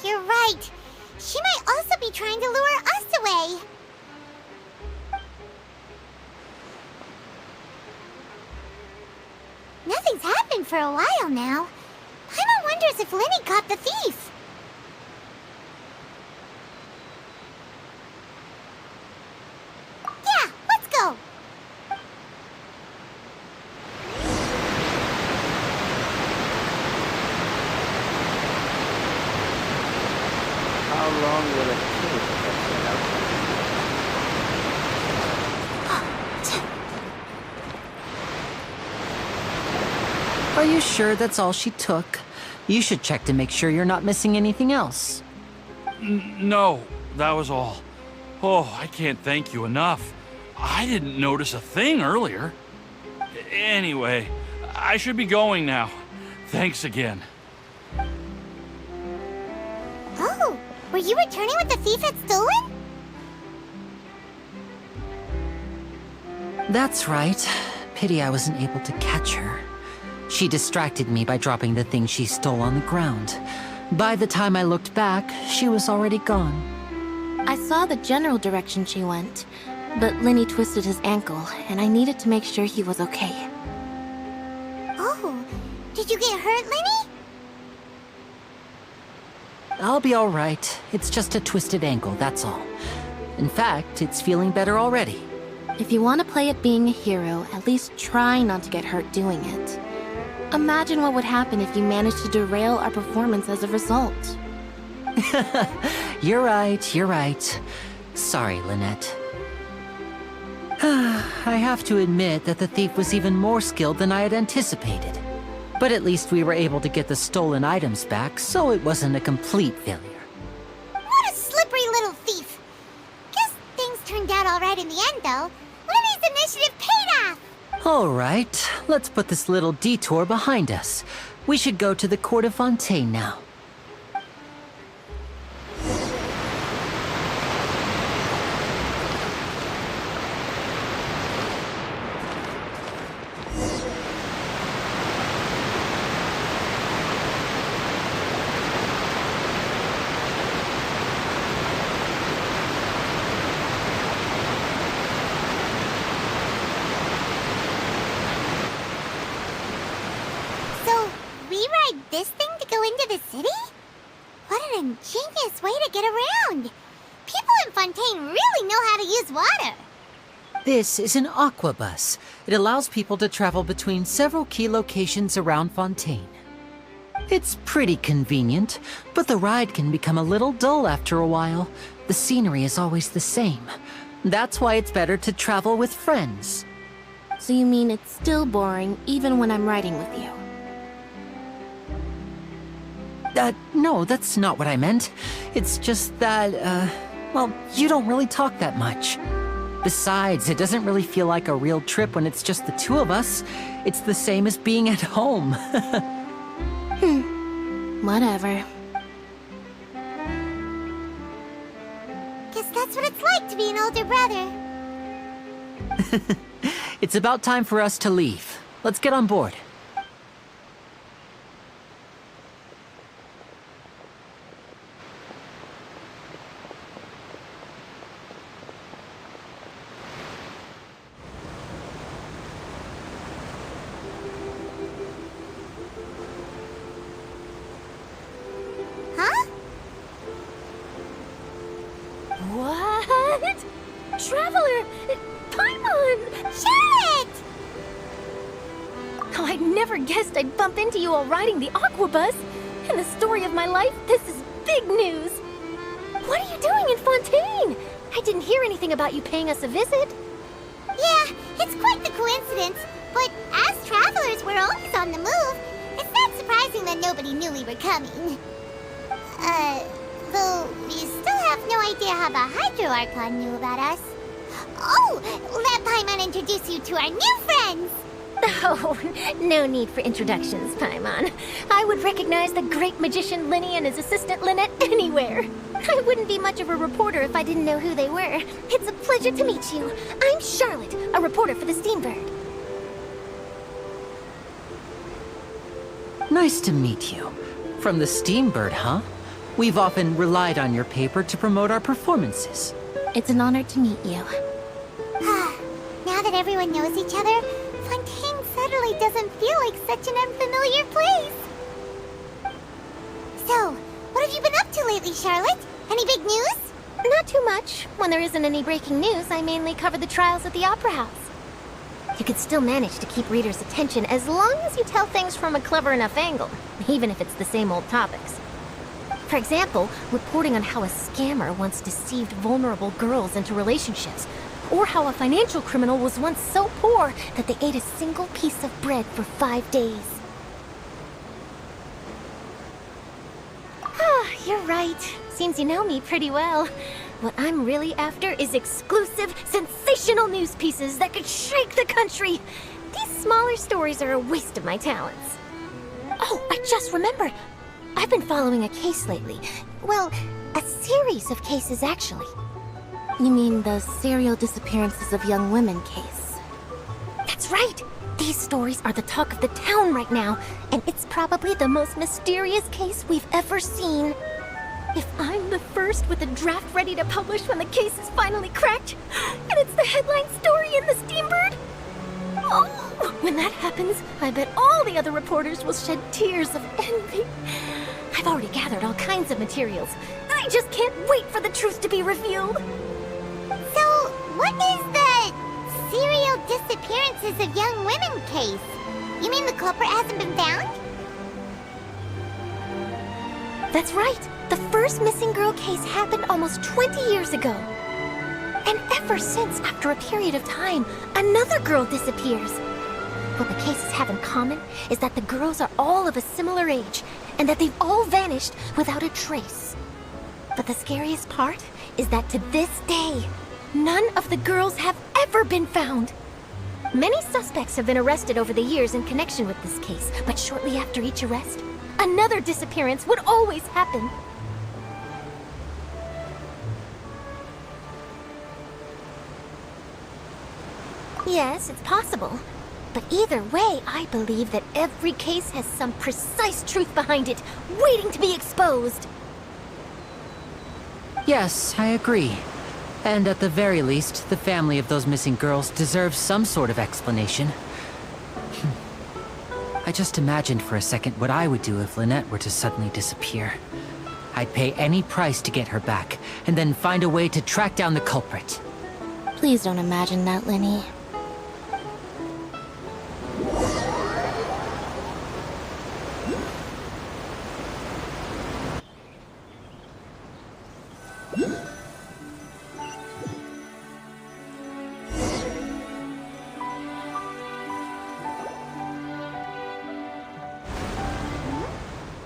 You're right. She might also be trying to lure us away. Nothing's happened for a while now. Paimon wonders if Linny caught the thief. Yeah, let's go. How long will it take to get out? Are you sure that's all she took? You should check to make sure you're not missing anything else. No, that was all. Oh, I can't thank you enough. I didn't notice a thing earlier. Anyway, I should be going now. Thanks again. Oh, were you returning what the thief had stolen? That's right. Pity I wasn't able to catch her. She distracted me by dropping the thing she stole on the ground. By the time I looked back, she was already gone. I saw the general direction she went, but Linny twisted his ankle, and I needed to make sure he was okay. Oh, did you get hurt, Linny? I'll be all right. It's just a twisted ankle, that's all. In fact, it's feeling better already. If you want to play at being a hero, at least try not to get hurt doing it. Imagine what would happen if you managed to derail our performance as a result. You're right. Sorry, Lynette. I have to admit that the thief was even more skilled than I had anticipated. But at least we were able to get the stolen items back, so it wasn't a complete failure. What a slippery little thief! Guess things turned out alright in the end, though. Linny's initiative paid off! All right, let's put this little detour behind us. We should go to the court of Fontaine now. This thing to go into the city? What an ingenious way to get around! People in Fontaine really know how to use water! This is an aquabus. It allows people to travel between several key locations around Fontaine. It's pretty convenient, but the ride can become a little dull after a while. The scenery is always the same. That's why it's better to travel with friends. So you mean it's still boring even when I'm riding with you? No, that's not what I meant. It's just that, well, you don't really talk that much. Besides, it doesn't really feel like a real trip when it's just the two of us. It's the same as being at home. Whatever. Guess that's what it's like to be an older brother. It's about time for us to leave. Let's get on board. What? Traveler! Paimon! Charlotte! Oh, I never guessed I'd bump into you all riding the aquabus. In the story of my life, this is big news. What are you doing in Fontaine? I didn't hear anything about you paying us a visit. Yeah, it's quite the coincidence. But as travelers, we're always on the move. It's not surprising that nobody knew we were coming. Though we still have no idea how the Hydro Archon knew about us. Oh, let Paimon introduce you to our new friends! Oh, no need for introductions, Paimon. I would recognize the great magician Linny and his assistant Lynette anywhere. I wouldn't be much of a reporter if I didn't know who they were. It's a pleasure to meet you. I'm Charlotte, a reporter for the Steambird. Nice to meet you. From the Steambird, huh? We've often relied on your paper to promote our performances. It's an honor to meet you. Now that everyone knows each other, Fontaine suddenly doesn't feel like such an unfamiliar place. So, what have you been up to lately, Charlotte? Any big news? Not too much. When there isn't any breaking news, I mainly cover the trials at the Opera House. You could still manage to keep readers' attention as long as you tell things from a clever enough angle, even if it's the same old topics. For example, reporting on how a scammer once deceived vulnerable girls into relationships, or how a financial criminal was once so poor that they ate a single piece of bread for 5 days. Ah, you're right. Seems you know me pretty well. What I'm really after is exclusive, sensational news pieces that could shake the country. These smaller stories are a waste of my talents. Oh, I just remembered. I've been following a case lately. Well, a series of cases, actually. You mean the serial disappearances of young women case? That's right! These stories are the talk of the town right now, and it's probably the most mysterious case we've ever seen. If I'm the first with a draft ready to publish when the case is finally cracked, and it's the headline story in the Steambird, oh, when that happens, I bet all the other reporters will shed tears of envy. I've already gathered all kinds of materials. I just can't wait for the truth to be revealed. So, what is the serial disappearances of young women case? You mean the culprit hasn't been found? That's right. The first missing girl case happened almost 20 years ago. And ever since, after a period of time, another girl disappears. What the cases have in common is that the girls are all of a similar age, and that they've all vanished without a trace. But the scariest part is that to this day, none of the girls have never been found. Many suspects have been arrested over the years in connection with this case, but shortly after each arrest, another disappearance would always happen. Yes, it's possible. But either way, I believe that every case has some precise truth behind it, waiting to be exposed. Yes, I agree. And at the very least, the family of those missing girls deserves some sort of explanation. I just imagined for a second what I would do if Lynette were to suddenly disappear. I'd pay any price to get her back, and then find a way to track down the culprit. Please don't imagine that, Lenny.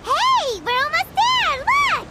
Hey, we're almost there! Look!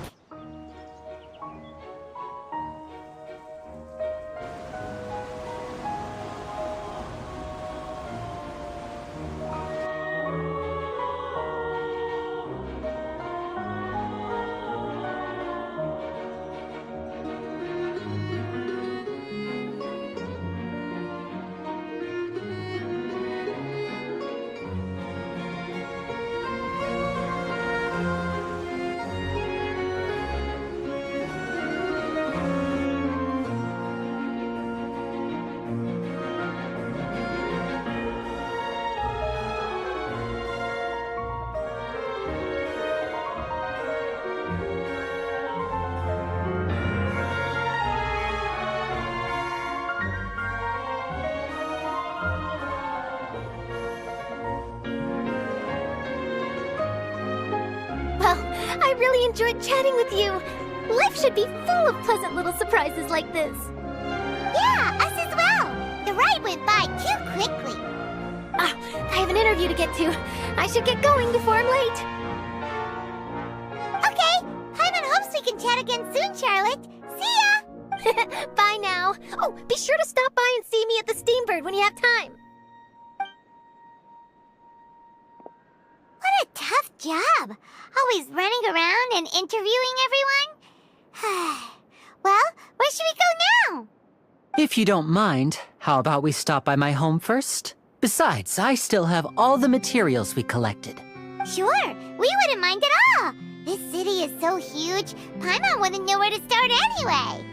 Well, I really enjoyed chatting with you. Life should be full of pleasant little surprises like this. Yeah, us as well. The ride went by too quickly. Ah, I have an interview to get to. I should get going before I'm late. Okay, Paimon hopes we can chat again soon, Charlotte. See ya! Bye now. Oh, be sure to stop by and see me at the Steambird when you have time. What a tough job. Always running around and interviewing everyone. Well, where should we go now? If you don't mind, how about we stop by my home first? Besides, I still have all the materials we collected. Sure, we wouldn't mind at all. This city is so huge, Paimon wouldn't know where to start anyway.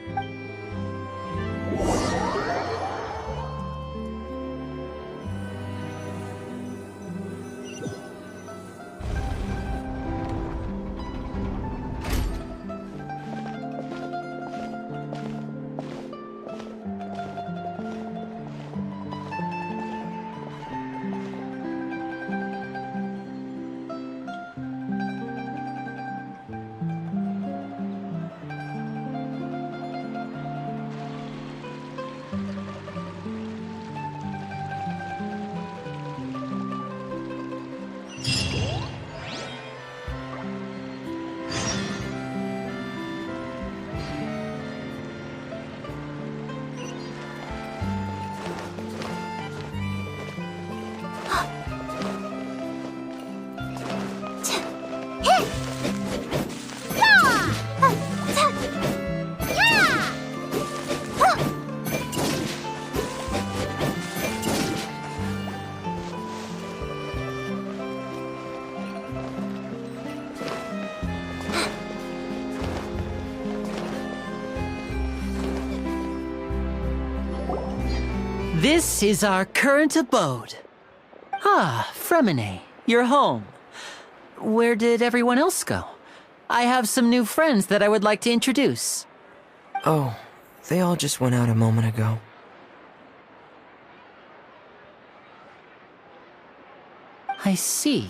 This is our current abode. Ah, Fremine, you're home. Where did everyone else go? I have some new friends that I would like to introduce. Oh, they all just went out a moment ago. I see.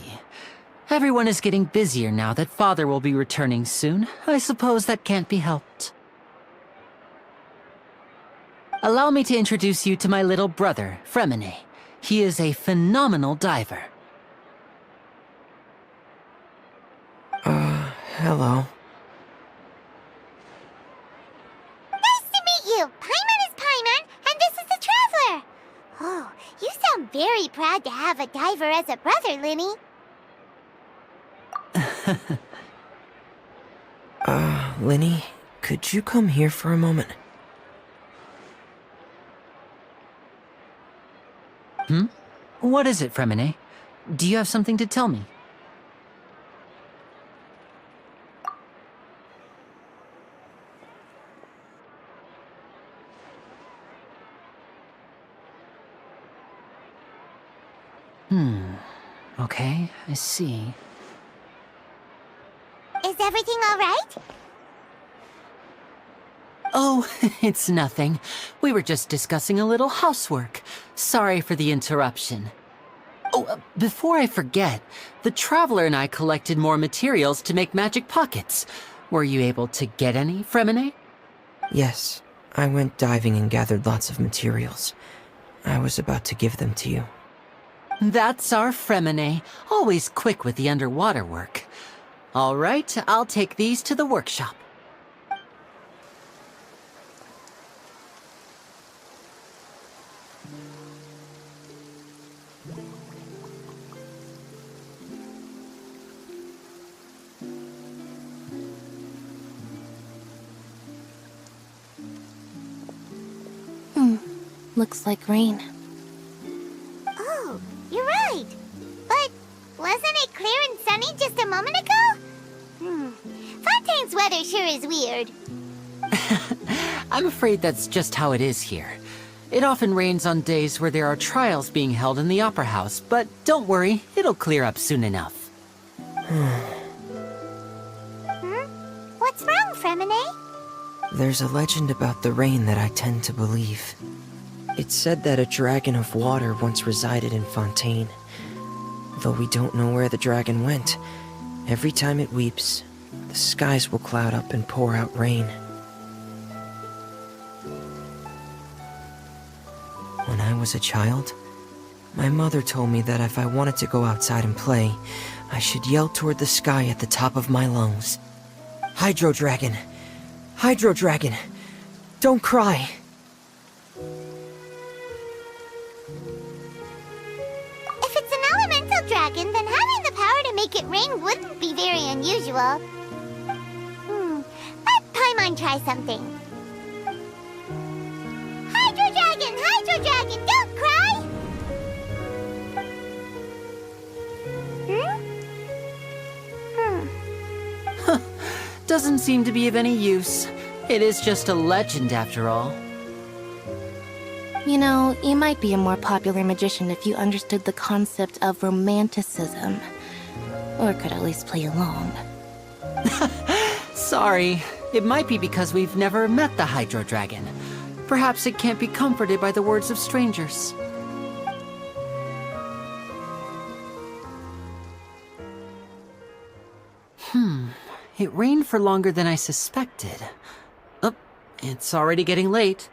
Everyone is getting busier now that Father will be returning soon. I suppose that can't be helped. Allow me to introduce you to my little brother, Fremine. He is a phenomenal diver. Hello. Nice to meet you. Paimon is Paimon, and this is the Traveler. really proud to have a diver as a brother, Linny. Linny, could you come here for a moment? What is it, Fremine? Do you have something to tell me? Okay, I see. Is everything all right? Oh, it's nothing. We were just discussing a little housework. Sorry for the interruption. Oh, before I forget, the Traveler and I collected more materials to make magic pockets. Were you able to get any, Fremine? Yes, I went diving and gathered lots of materials. I was about to give them to you. That's our Fremine, always quick with the underwater work. All right, I'll take these to the workshop. Looks like rain. Oh, you're right. But wasn't it clear and sunny just a moment ago? Fontaine's weather sure is weird. I'm afraid that's just how it is here. It often rains on days where there are trials being held in the Opera House, but don't worry, it'll clear up soon enough. What's wrong, Fremine? There's a legend about the rain that I tend to believe. It's said that a dragon of water once resided in Fontaine. Though we don't know where the dragon went, every time it weeps, the skies will cloud up and pour out rain. When I was a child, my mother told me that if I wanted to go outside and play, I should yell toward the sky at the top of my lungs. Hydro Dragon! Hydro Dragon! Don't cry! If it's an elemental dragon, then having the power to make it rain wouldn't be very unusual. Let Paimon try something. Hydro Dragon! Hydro Dragon! Don't cry! Doesn't seem to be of any use. It is just a legend after all. You know, you might be a more popular magician if you understood the concept of romanticism. Or could at least play along. Sorry. It might be because we've never met the Hydro Dragon. Perhaps it can't be comforted by the words of strangers. It rained for longer than I suspected. Oh, it's already getting late.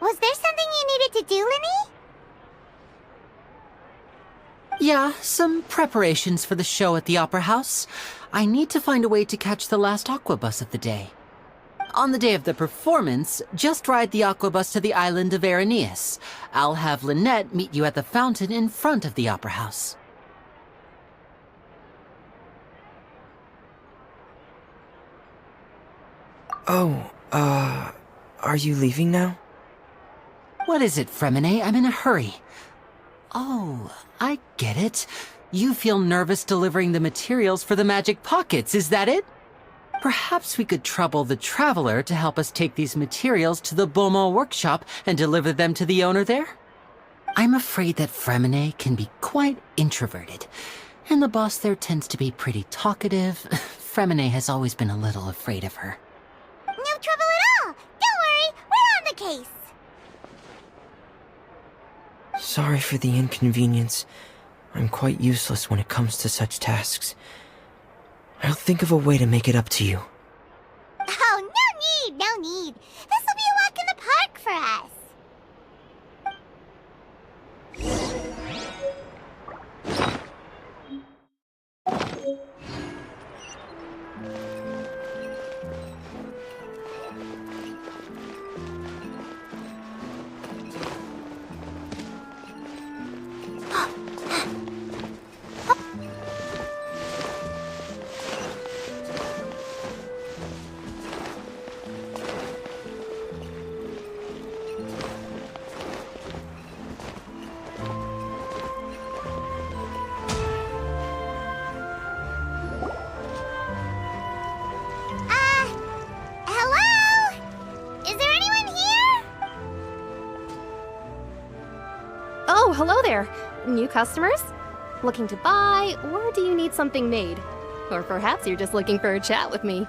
Was there something you needed to do, Linny? Yeah, some preparations for the show at the Opera House. I need to find a way to catch the last aquabus of the day. On the day of the performance, just ride the aquabus to the island of Araneus. I'll have Lynette meet you at the fountain in front of the Opera House. Oh, are you leaving now? What is it, Fremine? I'm in a hurry. Oh, I get it. You feel nervous delivering the materials for the magic pockets, is that it? Perhaps we could trouble the Traveler to help us take these materials to the Beaumont workshop and deliver them to the owner there? I'm afraid that Fremine can be quite introverted, and the boss there tends to be pretty talkative. Fremine has always been a little afraid of her. No trouble at all! Don't worry, we're on the case! Sorry for the inconvenience. I'm quite useless when it comes to such tasks. I'll think of a way to make it up to you. Oh, no need, no need. This will be a walk in the park for us. hello there. New customers? Looking to buy, or do you need something made? Or perhaps you're just looking for a chat with me.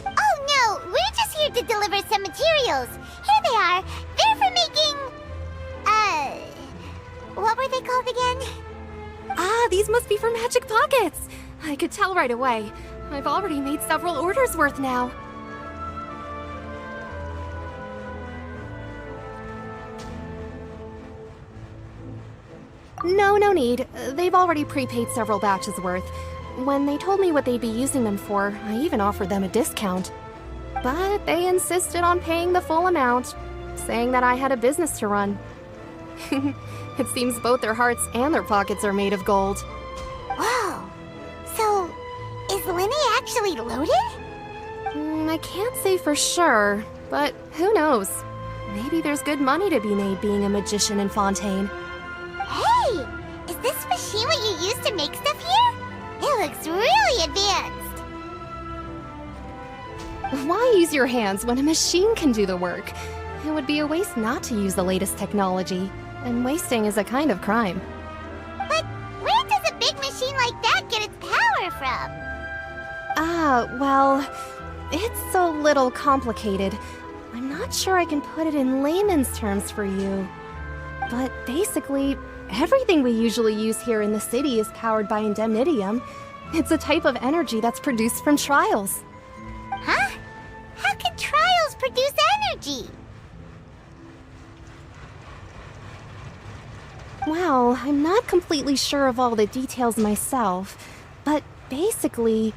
Oh no, we're just here to deliver some materials. Here they are. They're for making... what were they called again? Ah, these must be for magic pockets. I could tell right away. I've already made several orders worth now. No need. They've already prepaid several batches worth. When they told me what they'd be using them for, I even offered them a discount. But they insisted on paying the full amount, saying that I had a business to run. It seems both their hearts and their pockets are made of gold. Whoa! So, is Linny actually loaded? I can't say for sure, but who knows? Maybe there's good money to be made being a magician in Fontaine. Hey! Is this machine what you use to make stuff here? It looks really advanced. Why use your hands when a machine can do the work? It would be a waste not to use the latest technology, and wasting is a kind of crime. But where does a big machine like that get its power from? Well, it's a little complicated. I'm not sure I can put it in layman's terms for you. But basically, everything we usually use here in the city is powered by indemnitium. It's a type of energy that's produced from trials. Huh? How can trials produce energy? Well, I'm not completely sure of all the details myself, but basically,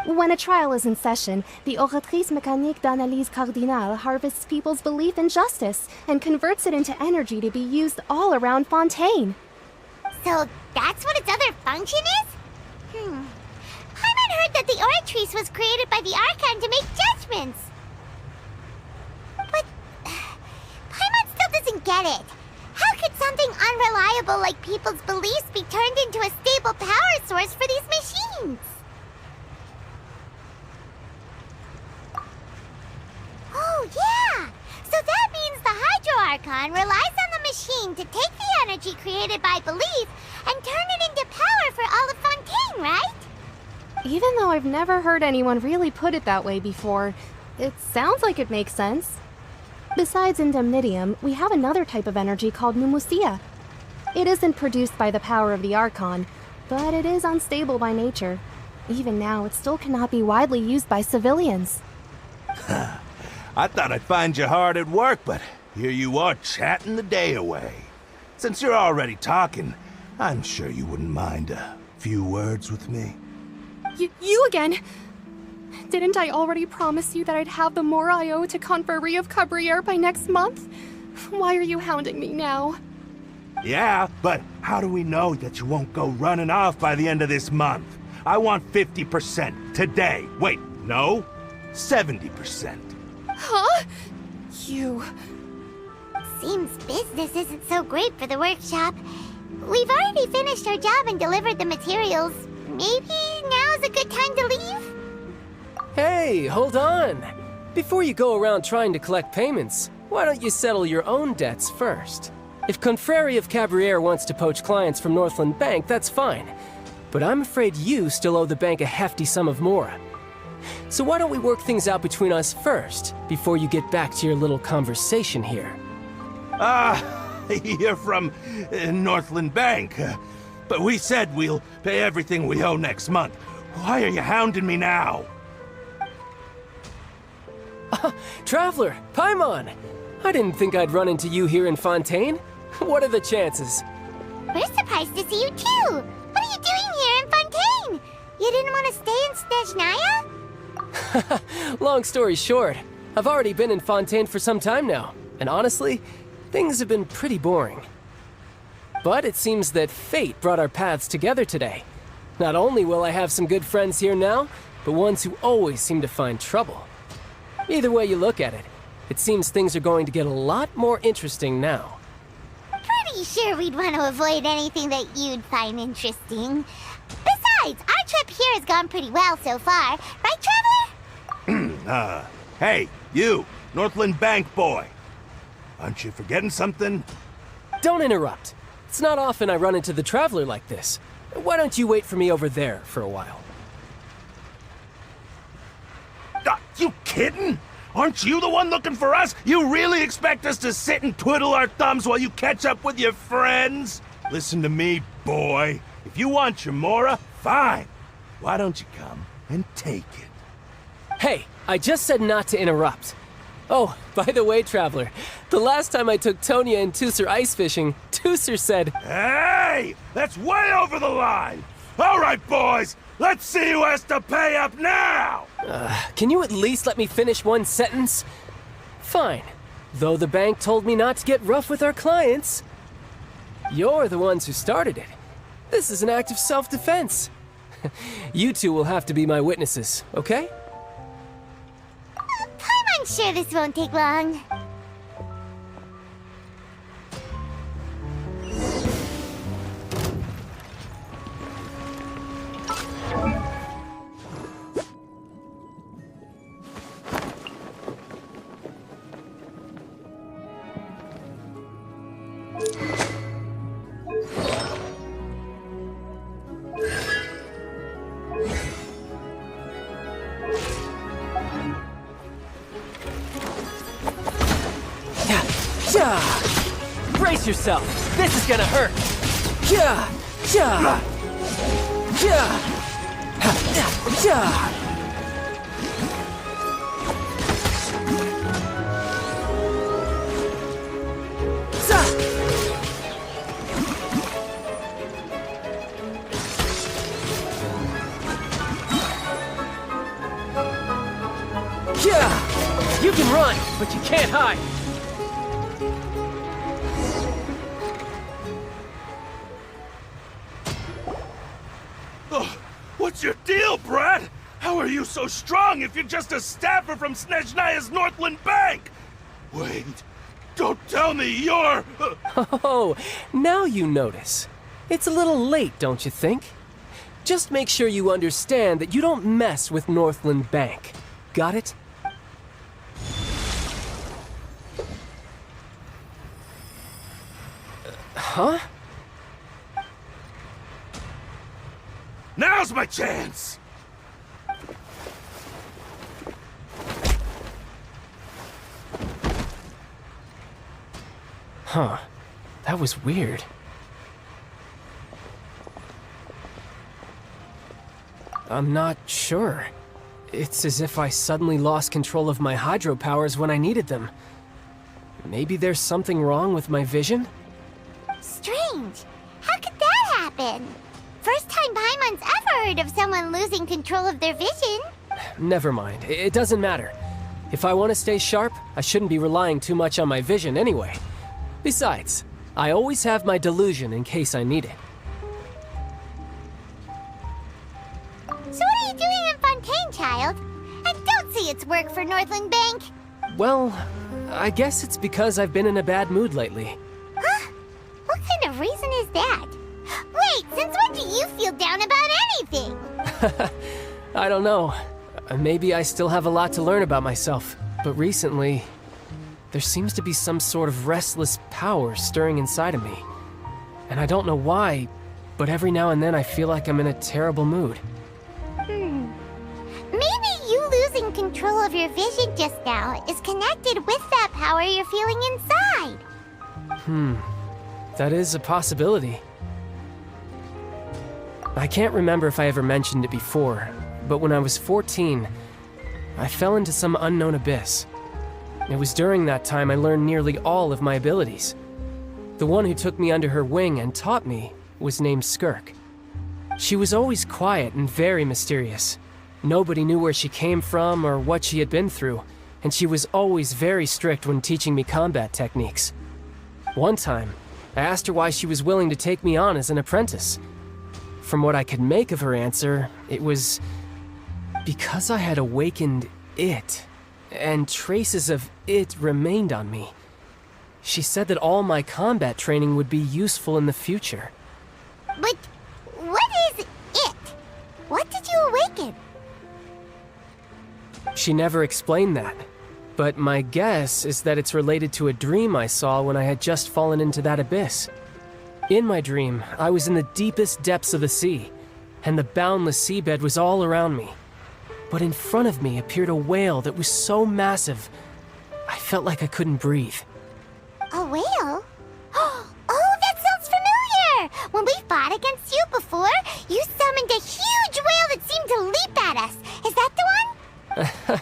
when a trial is in session, the Oratrice Mécanique d'Analyse Cardinale harvests people's belief in justice and converts it into energy to be used all around Fontaine. So that's what its other function is? Paimon heard that the Oratrice was created by the Archon to make judgments. But Paimon still doesn't get it. How could something unreliable like people's beliefs be turned into a stable power source for these machines? Oh, yeah! So that means the Hydro Archon relies on the machine to take the energy created by belief and turn it into power for all of Fontaine, right? Even though I've never heard anyone really put it that way before, it sounds like it makes sense. Besides indemnitium, we have another type of energy called pneumosia. It isn't produced by the power of the Archon, but it is unstable by nature. Even now, it still cannot be widely used by civilians. I thought I'd find you hard at work, but here you are chatting the day away. Since you're already talking, I'm sure you wouldn't mind a few words with me. You again? Didn't I already promise you that I'd have the more I owe to Confrérie of Cabriere by next month? Why are you hounding me now? Yeah, but how do we know that you won't go running off by the end of this month? I want 50% today. Wait, no? 70%. Huh? You... Seems business isn't so great for the workshop. We've already finished our job and delivered the materials. Maybe now's a good time to leave? Hey, hold on! Before you go around trying to collect payments, why don't you settle your own debts first? If Confrérie of Cabriere wants to poach clients from Northland Bank, that's fine. But I'm afraid you still owe the bank a hefty sum of mora. So why don't we work things out between us first, before you get back to your little conversation here? You're from Northland Bank. But we said we'll pay everything we owe next month. Why are you hounding me now? Traveler, Paimon! I didn't think I'd run into you here in Fontaine. What are the chances? We're surprised to see you too! What are you doing here in Fontaine? You didn't want to stay in Snezhnaya? Long story short, I've already been in Fontaine for some time now, and honestly, things have been pretty boring. But it seems that fate brought our paths together today. Not only will I have some good friends here now, but ones who always seem to find trouble. Either way you look at it, it seems things are going to get a lot more interesting now. Pretty sure we'd want to avoid anything that you'd find interesting. Besides, our trip here has gone pretty well so far. Right, Traveler? Hey, you, Northland Bank boy. Aren't you forgetting something? Don't interrupt. It's not often I run into the Traveler like this. Why don't you wait for me over there for a while? You kidding? Aren't you the one looking for us? You really expect us to sit and twiddle our thumbs while you catch up with your friends? Listen to me, boy. If you want your Mora, fine. Why don't you come and take it? Hey, I just said not to interrupt. Oh, by the way, Traveler, the last time I took Tonya and Tusser ice fishing, Tusser said, Hey! That's way over the line! All right, boys, let's see who has to pay up now! Can you at least let me finish one sentence? Fine. Though the bank told me not to get rough with our clients. You're the ones who started it. This is an act of self-defense. You two will have to be my witnesses, okay? I'm sure this won't take long. Brace yourself! This is gonna hurt! Yeah! Yeah! Yeah! Yeah! Yeah! You can run, but you can't hide! What's your deal, Brad? How are you so strong if you're just a staffer from Snezhnaya's Northland Bank? Wait, don't tell me you're... Oh, now you notice. It's a little late, don't you think? Just make sure you understand that you don't mess with Northland Bank. Got it? Huh? Now's my chance! Huh. That was weird. I'm not sure. It's as if I suddenly lost control of my hydro powers when I needed them. Maybe there's something wrong with my vision? Strange. How could that happen? First time Paimon's ever heard of someone losing control of their vision. Never mind. It doesn't matter. If I want to stay sharp, I shouldn't be relying too much on my vision anyway. Besides, I always have my delusion in case I need it. So what are you doing in Fontaine, child? I don't see it's work for Northland Bank. Well, I guess it's because I've been in a bad mood lately. Huh? What kind of reason is that? Wait, since when do you feel down about anything? I don't know. Maybe I still have a lot to learn about myself. But recently, there seems to be some sort of restless power stirring inside of me. And I don't know why, but every now and then I feel like I'm in a terrible mood. Maybe you losing control of your vision just now is connected with that power you're feeling inside. That is a possibility. I can't remember if I ever mentioned it before, but when I was 14, I fell into some unknown abyss. It was during that time I learned nearly all of my abilities. The one who took me under her wing and taught me was named Skirk. She was always quiet and very mysterious. Nobody knew where she came from or what she had been through, and she was always very strict when teaching me combat techniques. One time, I asked her why she was willing to take me on as an apprentice. From what I could make of her answer, it was because I had awakened it, and traces of it remained on me. She said that all my combat training would be useful in the future. But what is it? What did you awaken? She never explained that, but my guess is that it's related to a dream I saw when I had just fallen into that abyss. In my dream, I was in the deepest depths of the sea, and the boundless seabed was all around me. But in front of me appeared a whale that was so massive, I felt like I couldn't breathe. A whale? Oh, that sounds familiar! When we fought against you before, you summoned a huge whale that seemed to leap at us. Is that the one?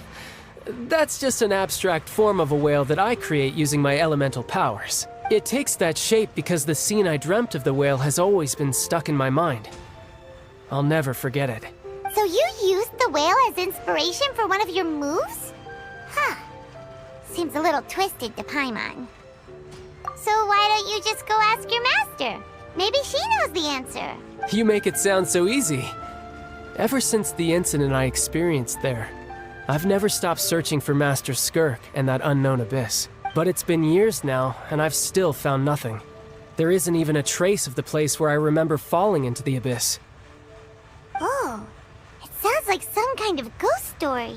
That's just an abstract form of a whale that I create using my elemental powers. It takes that shape because the scene I dreamt of the whale has always been stuck in my mind. I'll never forget it. So you used the whale as inspiration for one of your moves? Huh. Seems a little twisted to Paimon. So why don't you just go ask your master? Maybe she knows the answer. You make it sound so easy. Ever since the incident I experienced there, I've never stopped searching for Master Skirk and that unknown abyss. But it's been years now, and I've still found nothing. There isn't even a trace of the place where I remember falling into the abyss. Oh, it sounds like some kind of ghost story.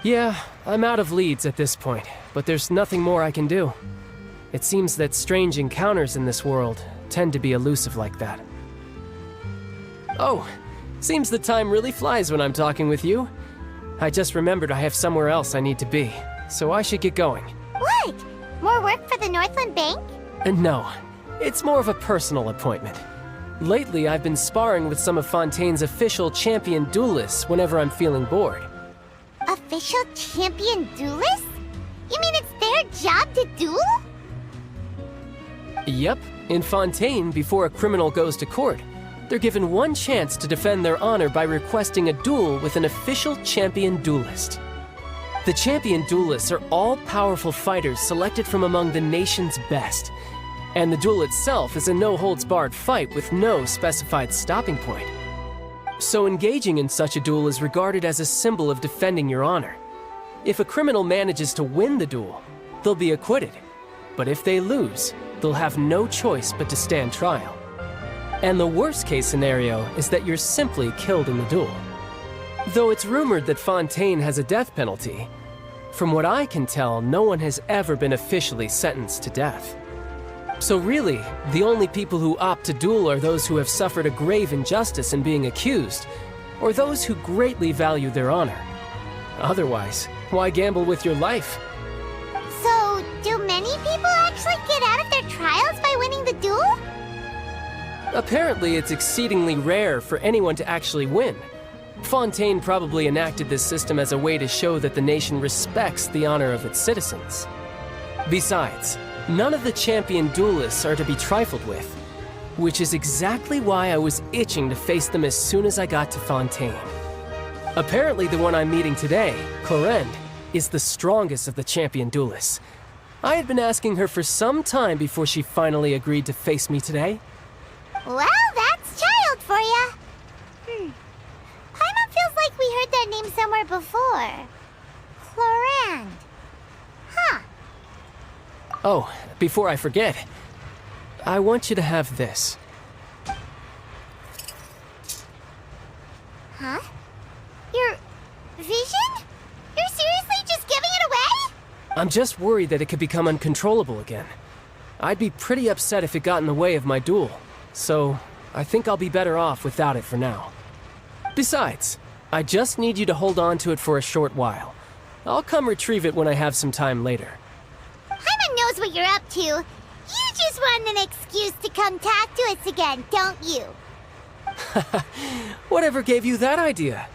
Yeah, I'm out of leads at this point, but there's nothing more I can do. It seems that strange encounters in this world tend to be elusive like that. Oh, seems the time really flies when I'm talking with you. I just remembered I have somewhere else I need to be, so I should get going. What? More work for the Northland Bank? No, it's more of a personal appointment. Lately, I've been sparring with some of Fontaine's official champion duelists whenever I'm feeling bored. Official champion duelists? You mean it's their job to duel? Yep, in Fontaine, before a criminal goes to court, they're given one chance to defend their honor by requesting a duel with an official champion duelist. The champion duelists are all-powerful fighters selected from among the nation's best, and the duel itself is a no-holds-barred fight with no specified stopping point. So engaging in such a duel is regarded as a symbol of defending your honor. If a criminal manages to win the duel, they'll be acquitted. But if they lose, they'll have no choice but to stand trial. And the worst-case scenario is that you're simply killed in the duel. Though it's rumored that Fontaine has a death penalty, from what I can tell, no one has ever been officially sentenced to death. So really, the only people who opt to duel are those who have suffered a grave injustice in being accused, or those who greatly value their honor. Otherwise, why gamble with your life? So, do many people actually get out of their trials by winning the duel? Apparently, it's exceedingly rare for anyone to actually win. Fontaine probably enacted this system as a way to show that the nation respects the honor of its citizens. Besides, none of the champion duelists are to be trifled with, which is exactly why I was itching to face them as soon as I got to Fontaine. Apparently the one I'm meeting today, Corrend, is the strongest of the champion duelists. I had been asking her for some time before she finally agreed to face me today. Well, that's child for ya. Paimon feels like we heard that name somewhere before. Corrend. Huh. Oh, before I forget, I want you to have this. Huh? Your vision? You're seriously just giving it away? I'm just worried that it could become uncontrollable again. I'd be pretty upset if it got in the way of my duel, so I think I'll be better off without it for now. Besides, I just need you to hold on to it for a short while. I'll come retrieve it when I have some time later. Paimon knows what you're up to. You just want an excuse to come talk to us again, don't you? Whatever gave you that idea?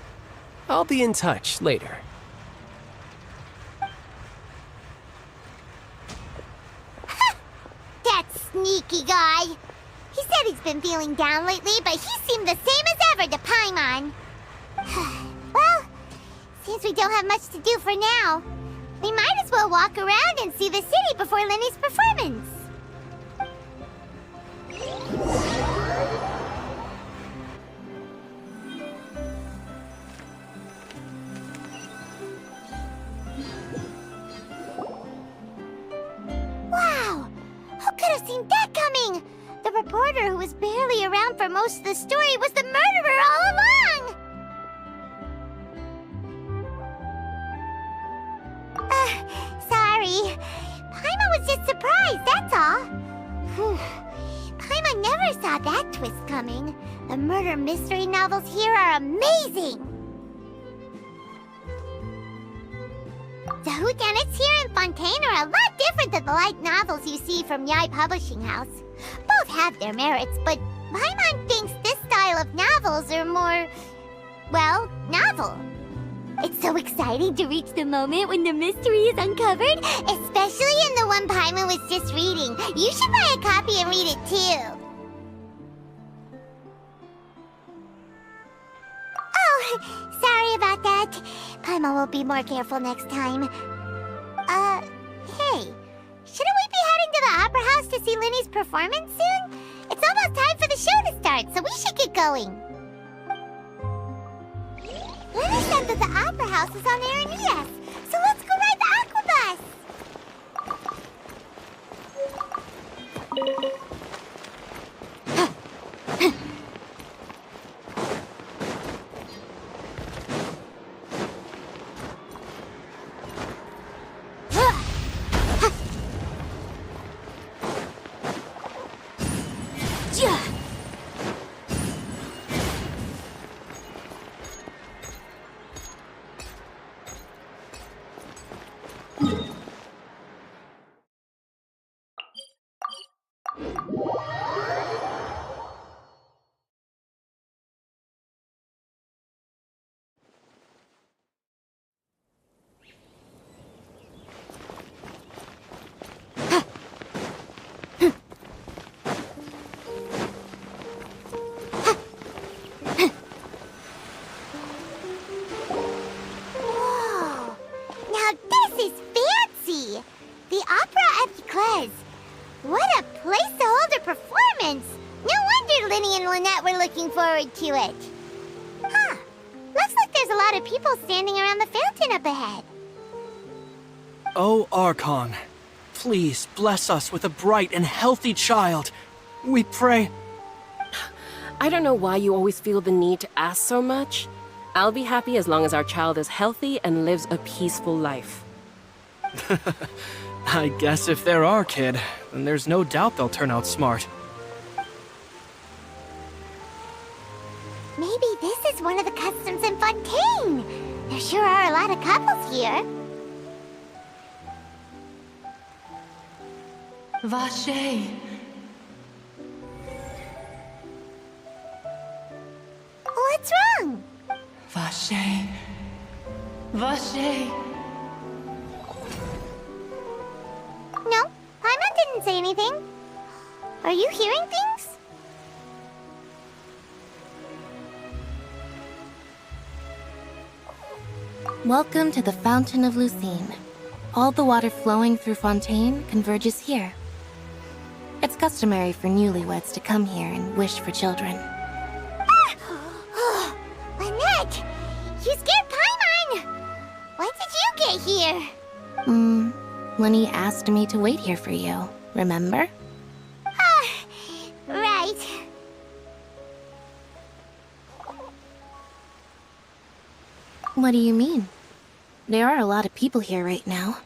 I'll be in touch later. That sneaky guy. He said he's been feeling down lately, but he seemed the same as ever to Paimon. Well, seems we don't have much to do for now. We might as well walk around and see the city before Lenny's performance. Wow! Who could have seen that coming? The reporter who was barely around for most of the story was the murderer all along! Sorry. Paimon was just surprised, that's all. twist coming. The murder mystery novels here are amazing! The whodunits here in Fontaine are a lot different than the light novels you see from Yai Publishing House. Both have their merits, but Paimon thinks this style of novels are more, well, novel. It's so exciting to reach the moment when the mystery is uncovered, especially in the one Paimon was just reading. You should buy a copy and read it too. Oh, sorry about that. Paimon will be more careful next time. Hey, shouldn't we be heading to the Opera House to see Linny's performance soon? It's almost time for the show to start, so we should get going. Linny said that the Opera House is on Aranias, so let's go ride the Aquabus! Forward to it. Huh. Looks like there's a lot of people standing around the fountain up ahead. Oh, Archon, please bless us with a bright and healthy child. We pray. I don't know why you always feel the need to ask so much. I'll be happy as long as our child is healthy and lives a peaceful life. I guess if they're our kid, then there's no doubt they'll turn out smart. Maybe this is one of the customs in Fontaine. There sure are a lot of couples here. Vache. What's wrong? Vache. Vache. No, Paimon didn't say anything. Are you hearing things? Welcome to the Fountain of Lucine. All the water flowing through Fontaine converges here. It's customary for newlyweds to come here and wish for children. Bennett! You scared Paimon! When did you get here? Lenny asked me to wait here for you, remember? Right. What do you mean? There are a lot of people here right now.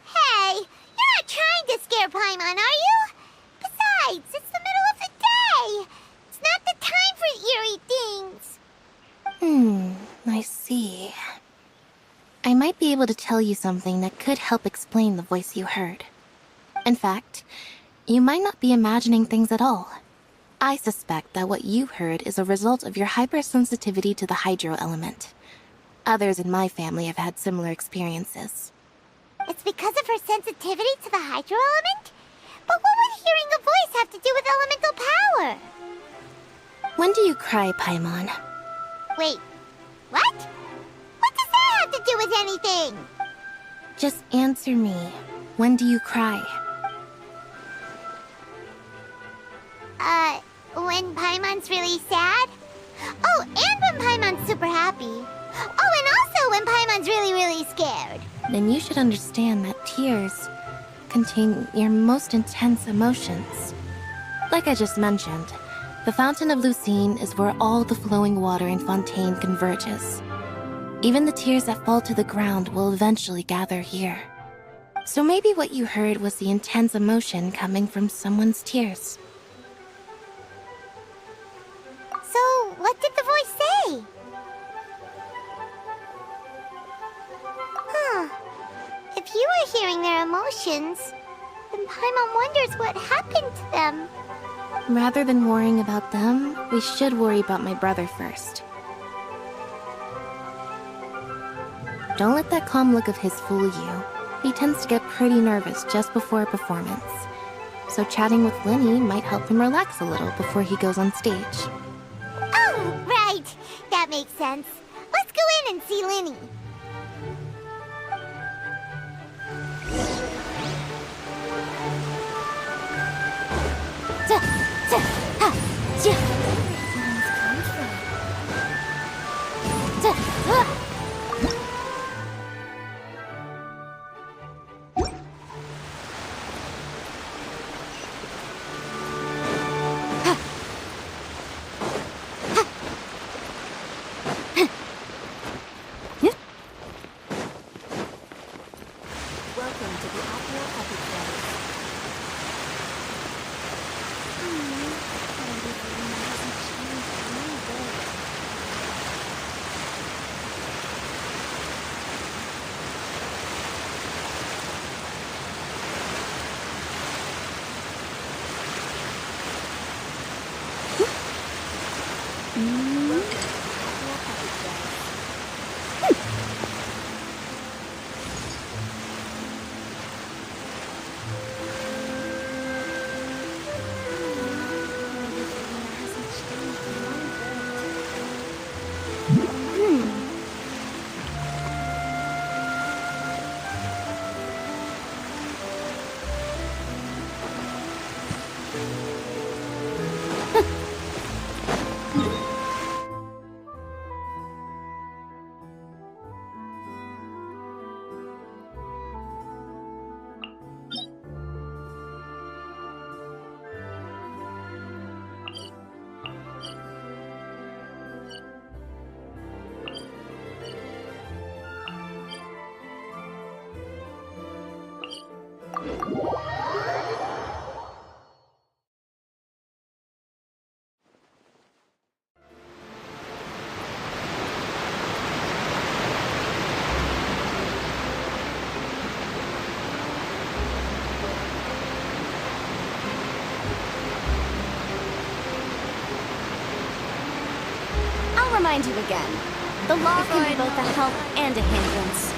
Hey, you're not trying to scare Paimon, are you? Besides, it's the middle of the day. It's not the time for eerie things. I see. I might be able to tell you something that could help explain the voice you heard. In fact, you might not be imagining things at all. I suspect that what you heard is a result of your hypersensitivity to the hydro element. Others in my family have had similar experiences. It's because of her sensitivity to the hydro element? But what would hearing a voice have to do with elemental power? When do you cry, Paimon? Wait, what? What does that have to do with anything? Just answer me. When do you cry? When Paimon's really sad? Oh, and when Paimon's super happy. Oh, and also when Paimon's really, really scared. Then you should understand that tears contain your most intense emotions. Like I just mentioned, the Fountain of Lucine is where all the flowing water in Fontaine converges. Even the tears that fall to the ground will eventually gather here. So maybe what you heard was the intense emotion coming from someone's tears. So, what did the voice say? Huh. If you were hearing their emotions, then Paimon wonders what happened to them. Rather than worrying about them, we should worry about my brother first. Don't let that calm look of his fool you. He tends to get pretty nervous just before a performance. So chatting with Lenny might help him relax a little before he goes on stage. Oh, right. That makes sense. Let's go in and see Lenny. I'll remind you again. The law can be both a help and a hindrance.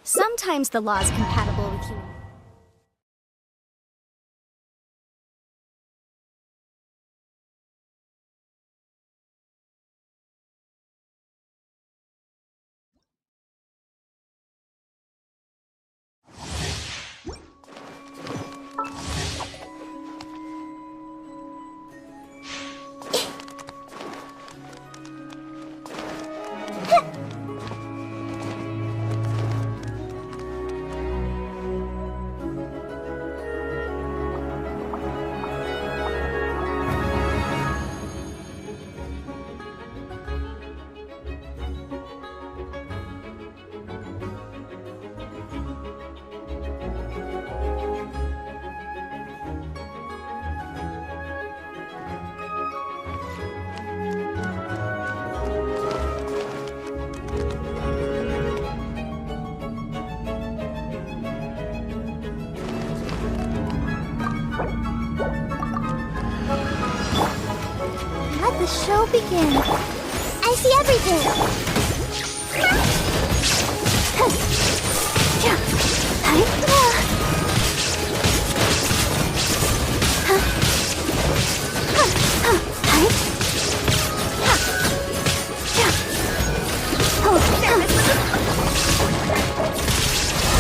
Sometimes the law is compatible with human. Let the show begin. I see everything.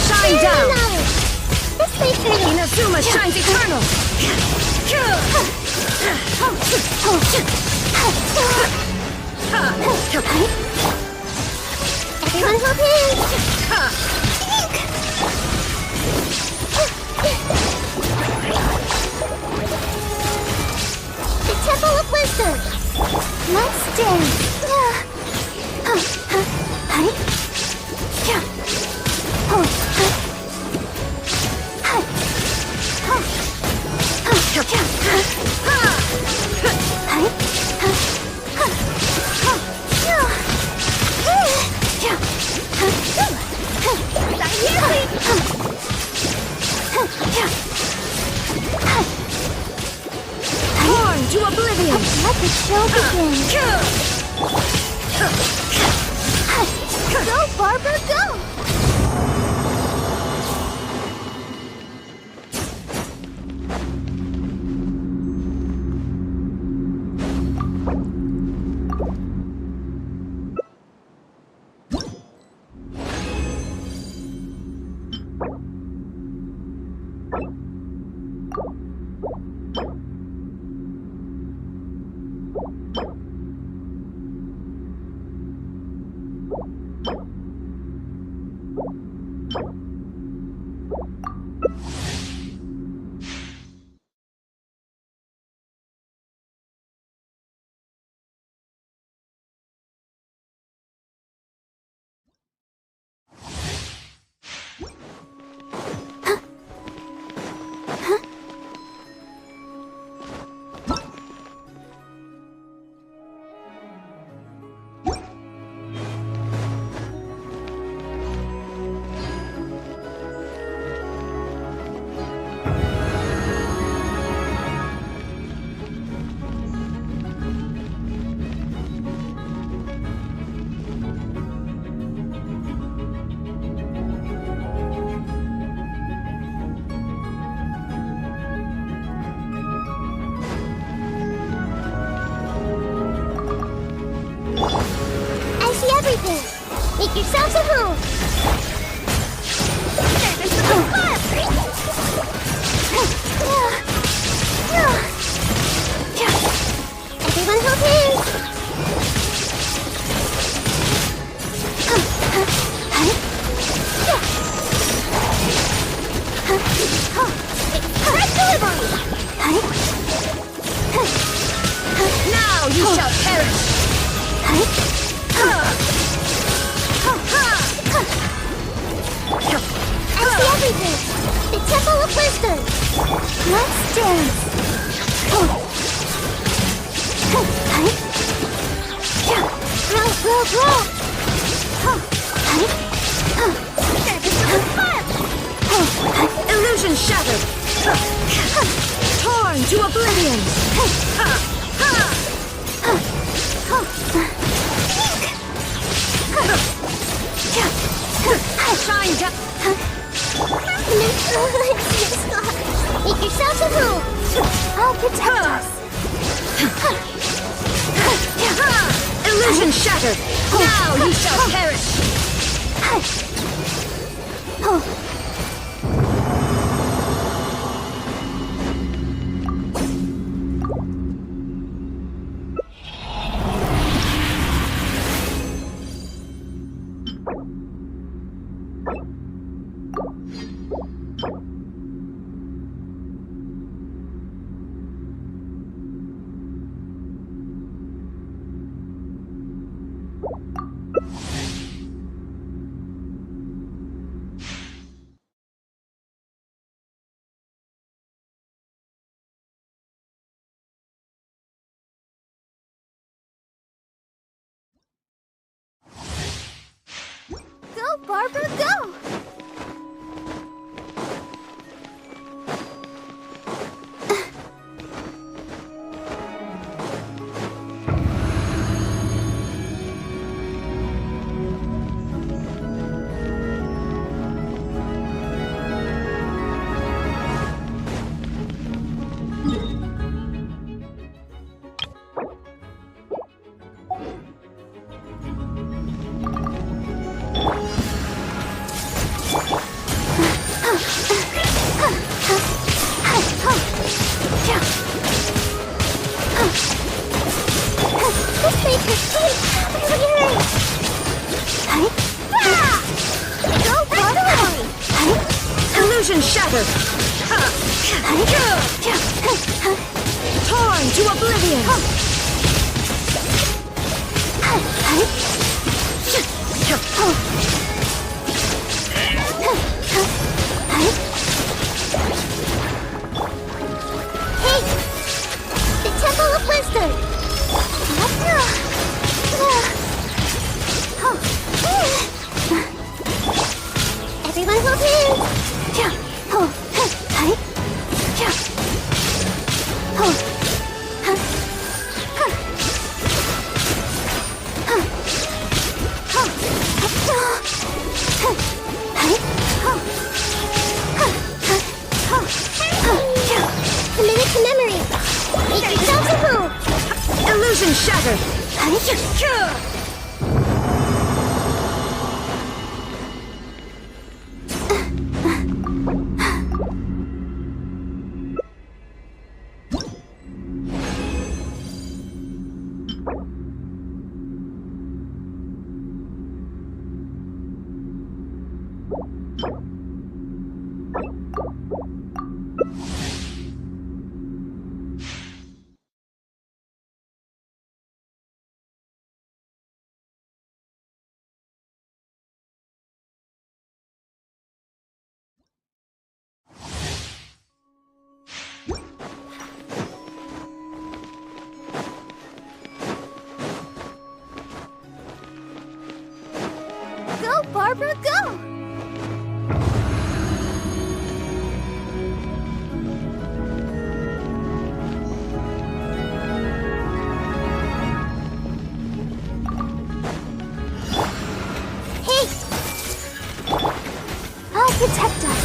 Shine down! This way, Turnip. Inazuma shines eternal! Everyone hold hands! The Temple of Wisdom! Let's dance! Torn to oblivion! Let the show begin! Go, Barbara, go! Make yourselves at home! Everyone hold hands! Express delivery! Now you shall perish! I see everything! The Temple of Wisdom! Let's dance! Roll! Illusion shattered! Torn to oblivion! Shine down! Make yourself a move! I'll protect us! Illusion shattered! Now you shall perish! Go, Barbara, go! Illusion shattered! Torn to oblivion! Hey! The Temple of Wisdom! Everyone hold hands! A minute to memory! Make yourself a move! Illusion shattered! Go, Barbara, go! Hey! I'll protect us.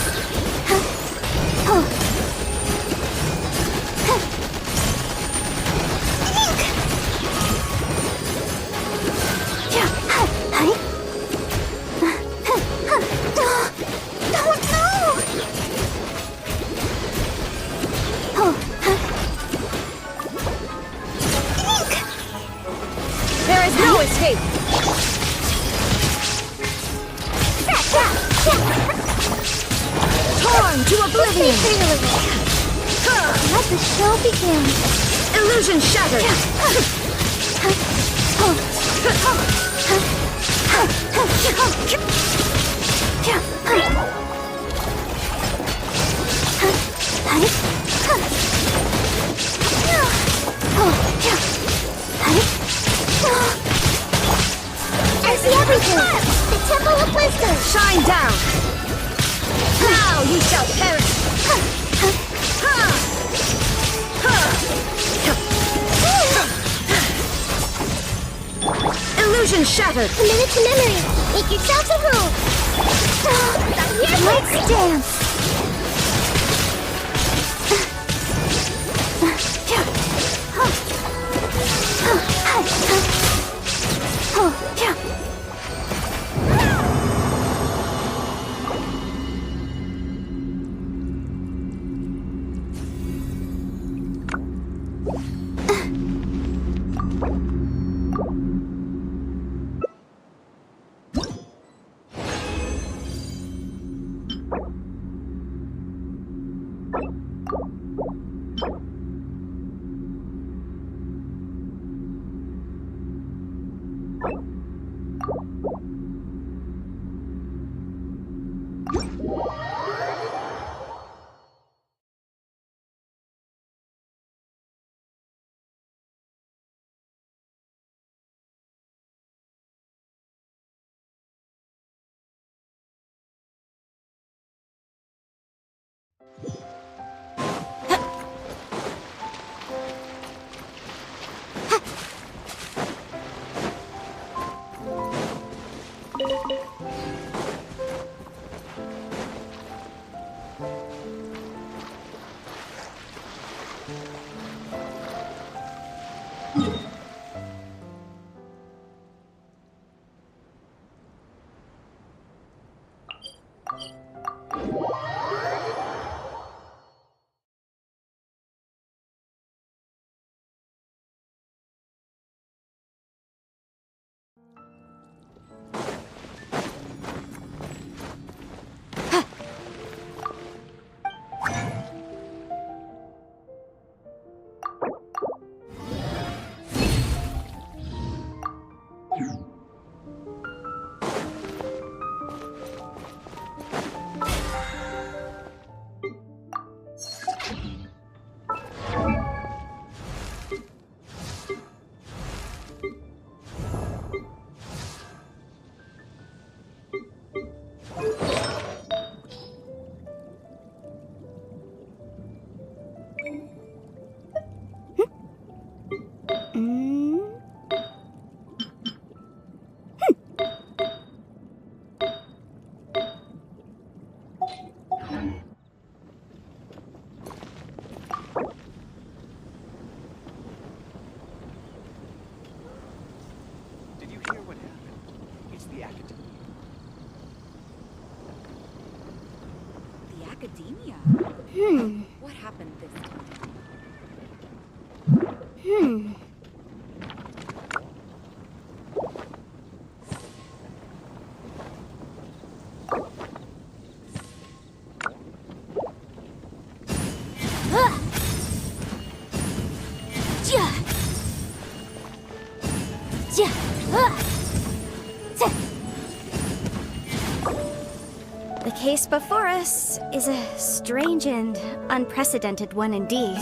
There is no escape! Torn to oblivion! Let the show begin. Illusion shattered! I see everything! The Temple of Wisdom! Shine down! Now you shall perish! Illusion shattered! A minute to memory! Make yourself a move! Let's dance! Academia? What happened this time? The case before us is a strange and unprecedented one indeed.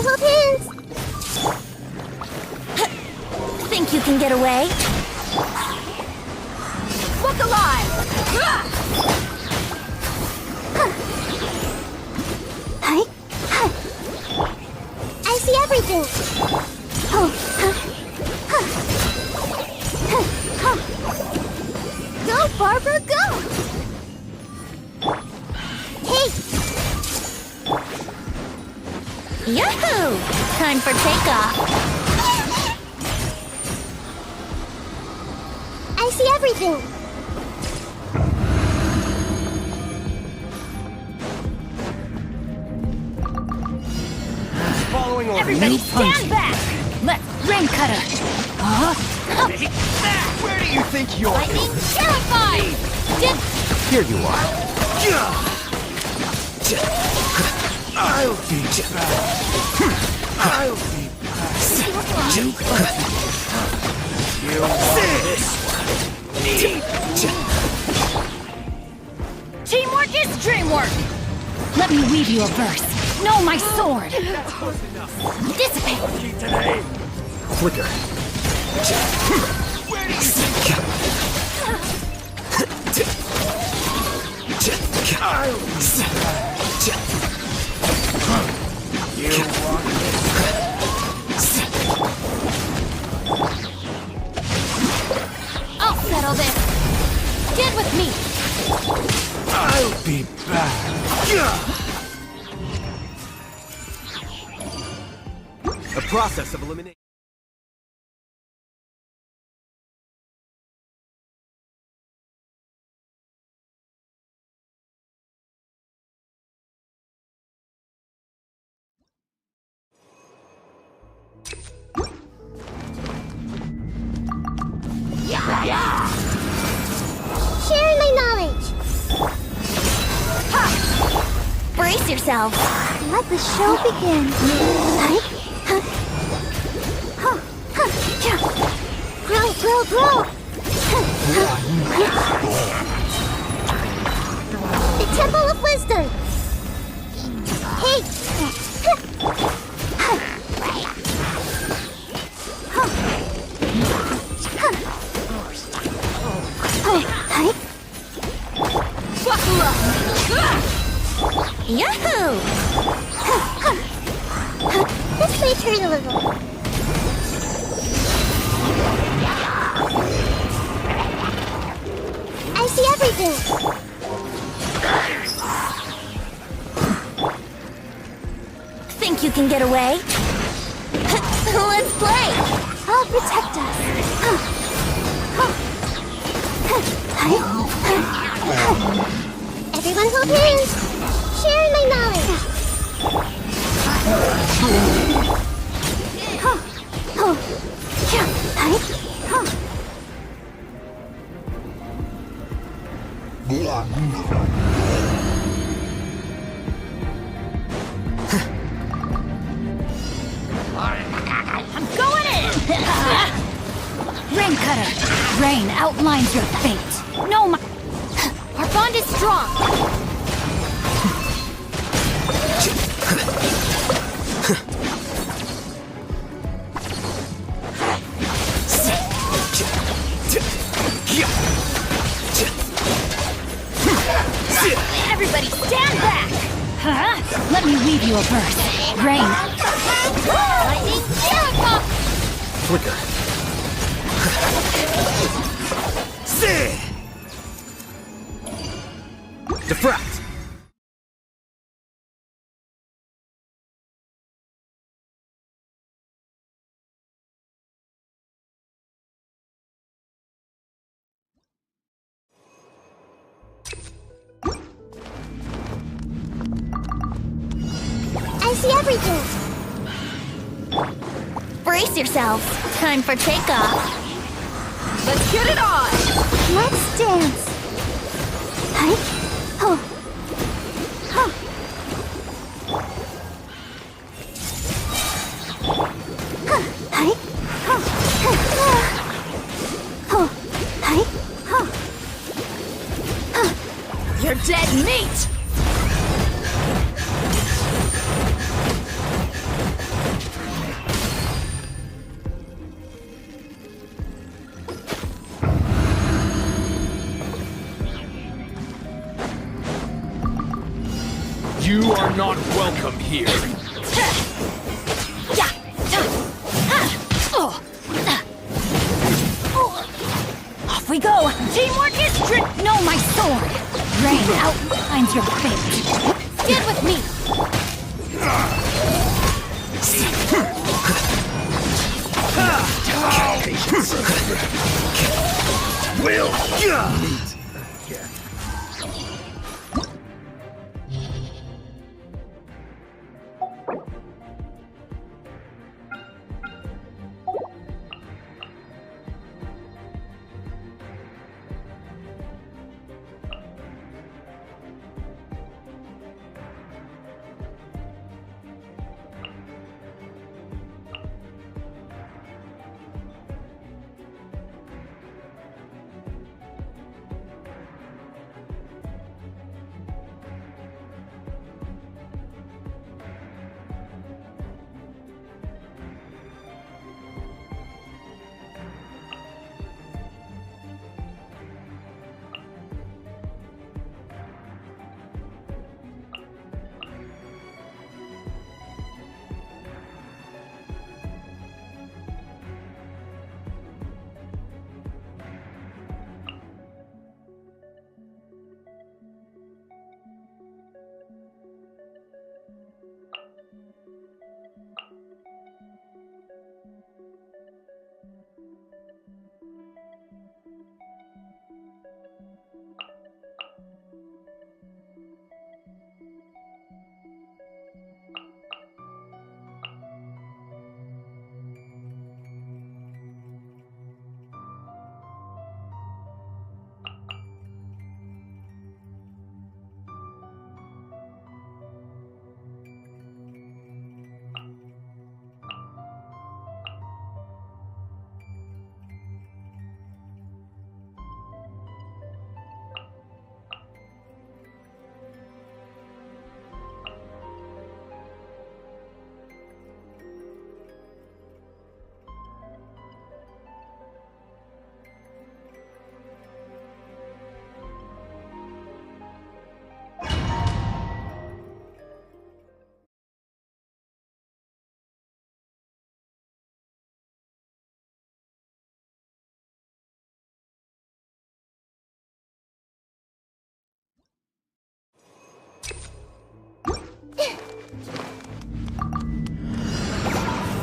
Everyone hold hands! Think you can get away? Look alive! I see everything! Go, Barbara, go! Hey! Yahoo! Time for takeoff. I see everything! Following orders. Everybody stand back! Let's rain cutter! Where do you think you're? Lightning terrified! Here you are. I'll be back. I'll be back. You Teamwork is dreamwork! Let me weave you a verse. Know my sword! Dissipate! Flicker. Where do you think? I'll settle this! Get with me! I'll be back. A process of elimination. Sharing my knowledge! Brace yourself. Let the show begin! Grow, grow, grow! The Temple of Wisdom! Hey! Buckle up! Yahoo! This may turn a little. I see everything! Think you can get away? Let's play! I'll protect us! Everyone hold hands! Sharing my knowledge! I'm going in! Rain cutter! Rain outlines your fate! No, my... Our bond is strong! Everybody stand back! Huh? Let me weave you a verse. Rain. Lightning terrified! Flicker. Diffract. I see everything! Brace yourselves. Time for takeoff. Let's get it on! Let's dance! Hi! Oh! Huh! Hi! Oh! Hi! You're dead meat! You are not welcome here. Off we go! Teamwork is strict! No, my sword! Rain outlines your fate! Stand with me! Will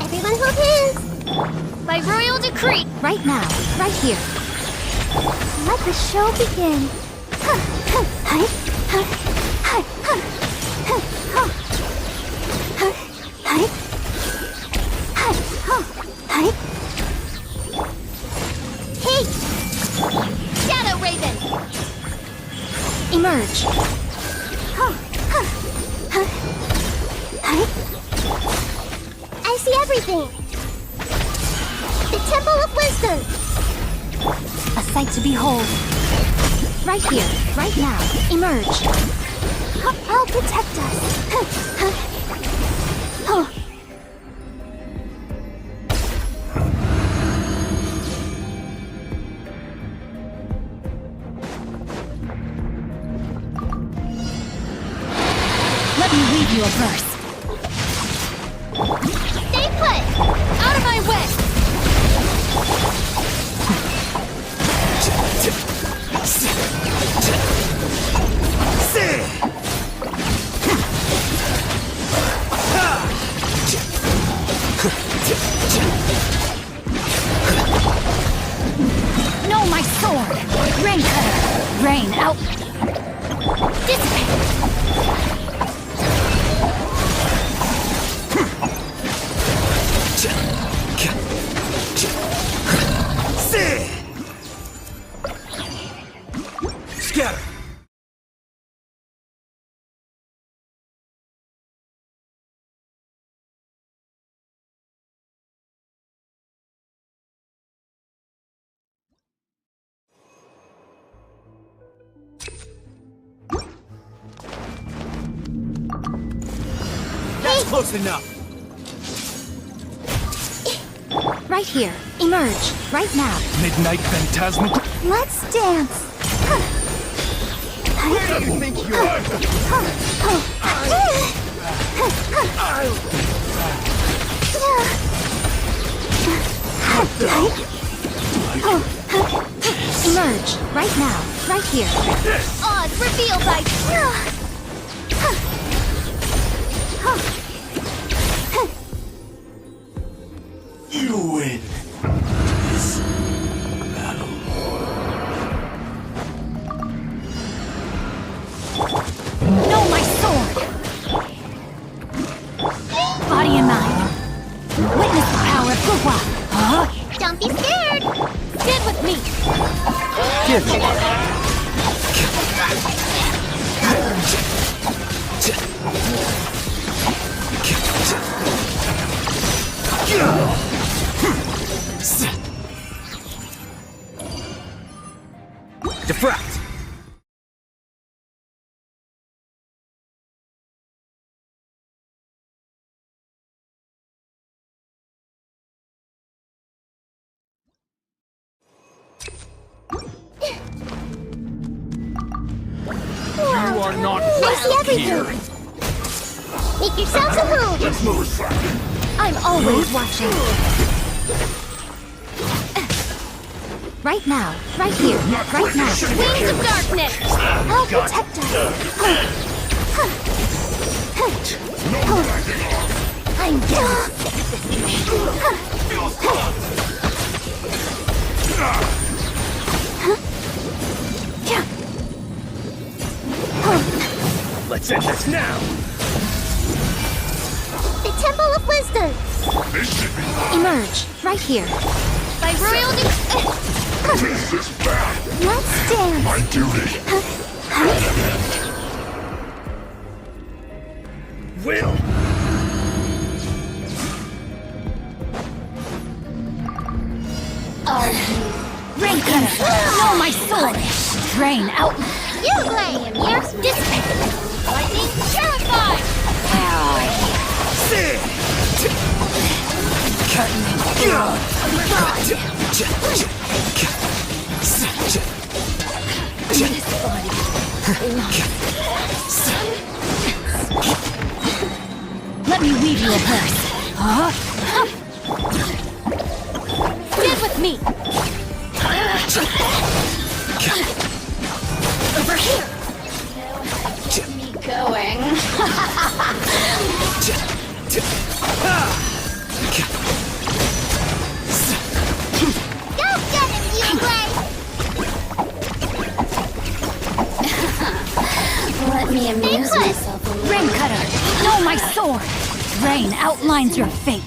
Everyone hold hands! By royal decree! Right now, right here. Let the show begin. Hey! Shadow Raven! Emerge! I see everything. The Temple of Wisdom. A sight to behold. Right here, right now. Emerge. I'll protect us. Let me read you a verse. Stay put! Out of my way! No, my sword! Rain cutter! Rain out! Dissipate! Scatter! That's close enough! Right here. Emerge. Right now. Midnight Phantasmal. Let's dance. Where do you think Emerge, right now, right here. Odds revealed by... You win. No, my sword! Body and mind. Witness the power of Gugwa. Huh? Don't be scared! Stand with me! Give me. Defract! You are not I see welcome everything! here. Make yourselves at home! Let's move. I'm always watching. Right now, right here, right now. Wings of darkness! I'll protect us! I'm done! Let's end this now! The Temple of Wisdom! Emerge, right here. By royal This is bad. Let's dance! My duty. Will! Rain cutter! No, my sword! Drain out! You blame! You're dissipate! Lightning terrified! Let me weave you a purse. Huh? Stand with me! Over here! Keep me going. Go get him, you blade! Let me amuse myself a little. Rain cutter! No, my sword! Rain outlines your fate.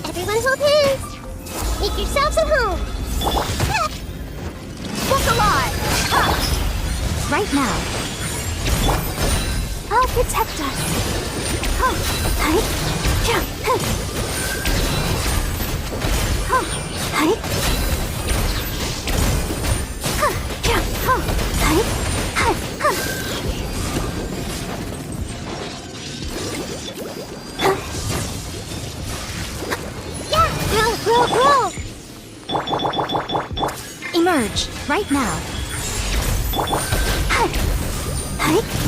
Everyone hold hands! Make yourselves at home! Look alive! Ha! right now. I'll protect us. Roll! Emerge, right now.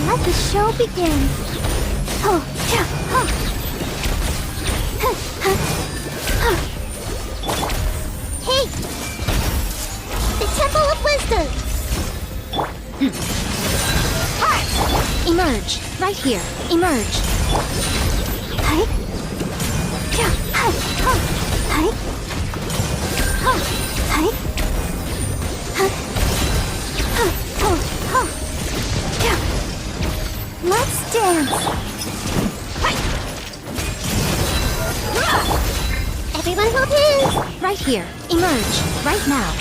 Let the show begin. Hey! The Temple of Wisdom! Emerge, right here. Emerge. Let's dance. Everyone hold hands! Right here. Emerge, right now.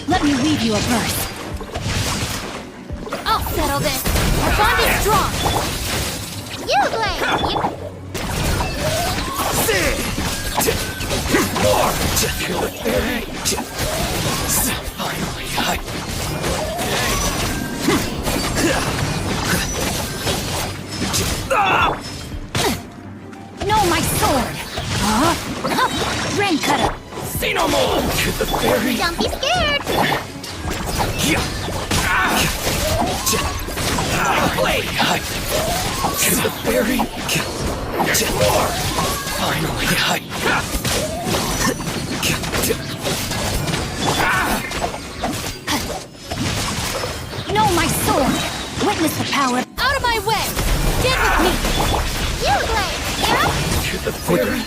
Let me weave you a verse. I'll settle this. Our bond is strong. You, Blade! No, my sword! Rain cutter! Say no more! To the fairy! Don't be scared! Play! To the fairy! More! Finally! No, my sword! Witness the power. Out of my way! Get with me! You, Blade! Yeah? To the fairy!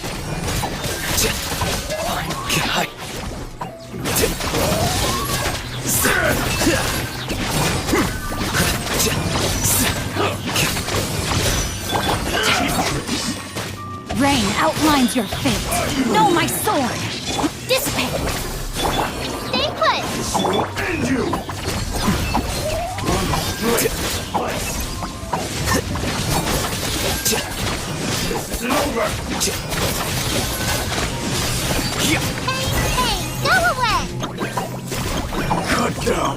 Rain outlines your fate. No, my sword! Dissipate! Stay put! And you! This isn't over! Hey! Go away! Cut down!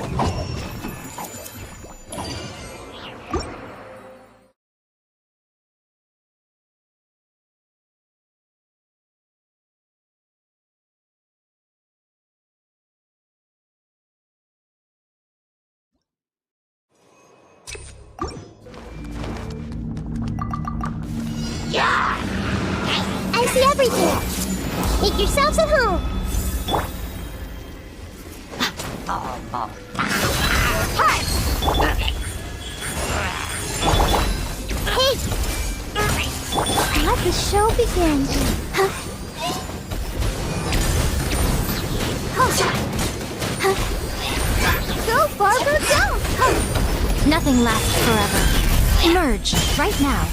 I see everything! Make yourselves at home! Hey! Let the show begin. Go, Barbara, go! Nothing lasts forever. Emerge, right now.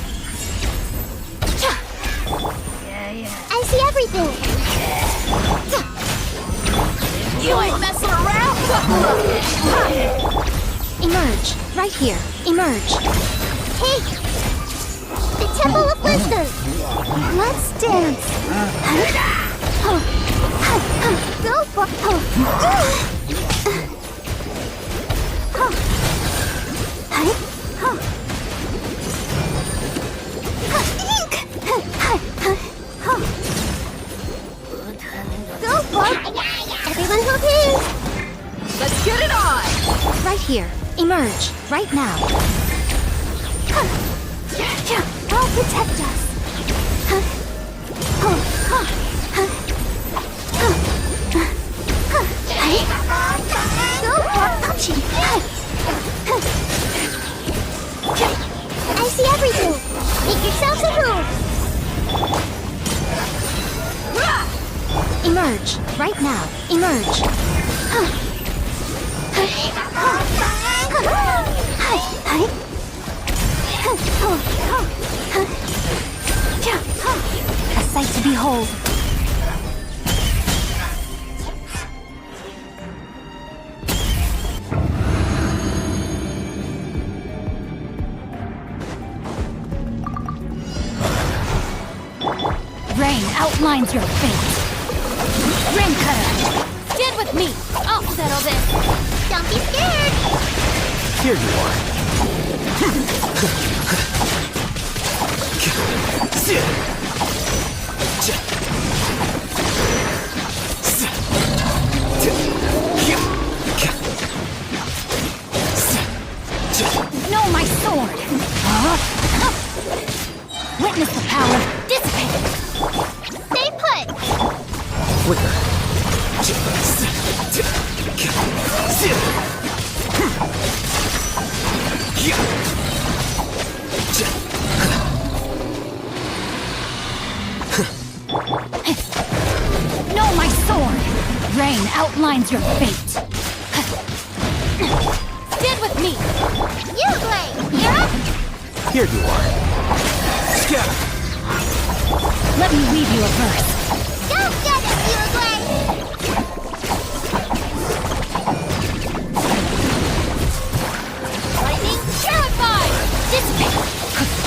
I see everything! You ain't messing around! Emerge, right here. Emerge. Hey! The Temple of Wisdom! Let's dance. Go for... Go for... Everyone hold hands! Let's get it on! Right here. Emerge, right now. I'll protect us. Go for... I see everything! Make yourselves at home! Emerge, right now. Emerge. A sight to behold. Rain outlines your fate. Rain cutter, stand with me. I'll settle this. Don't be scared. Here you are. Know my sword. Witness the power. Dissipate. Stay put. Quicker. Know my sword. Rain outlines your fate. Stand with me. You, Blade. You're up. Here you are. Scatter. Let me weave you a verse. Go get it, Uruguay! Lightning terrified! Dissipate!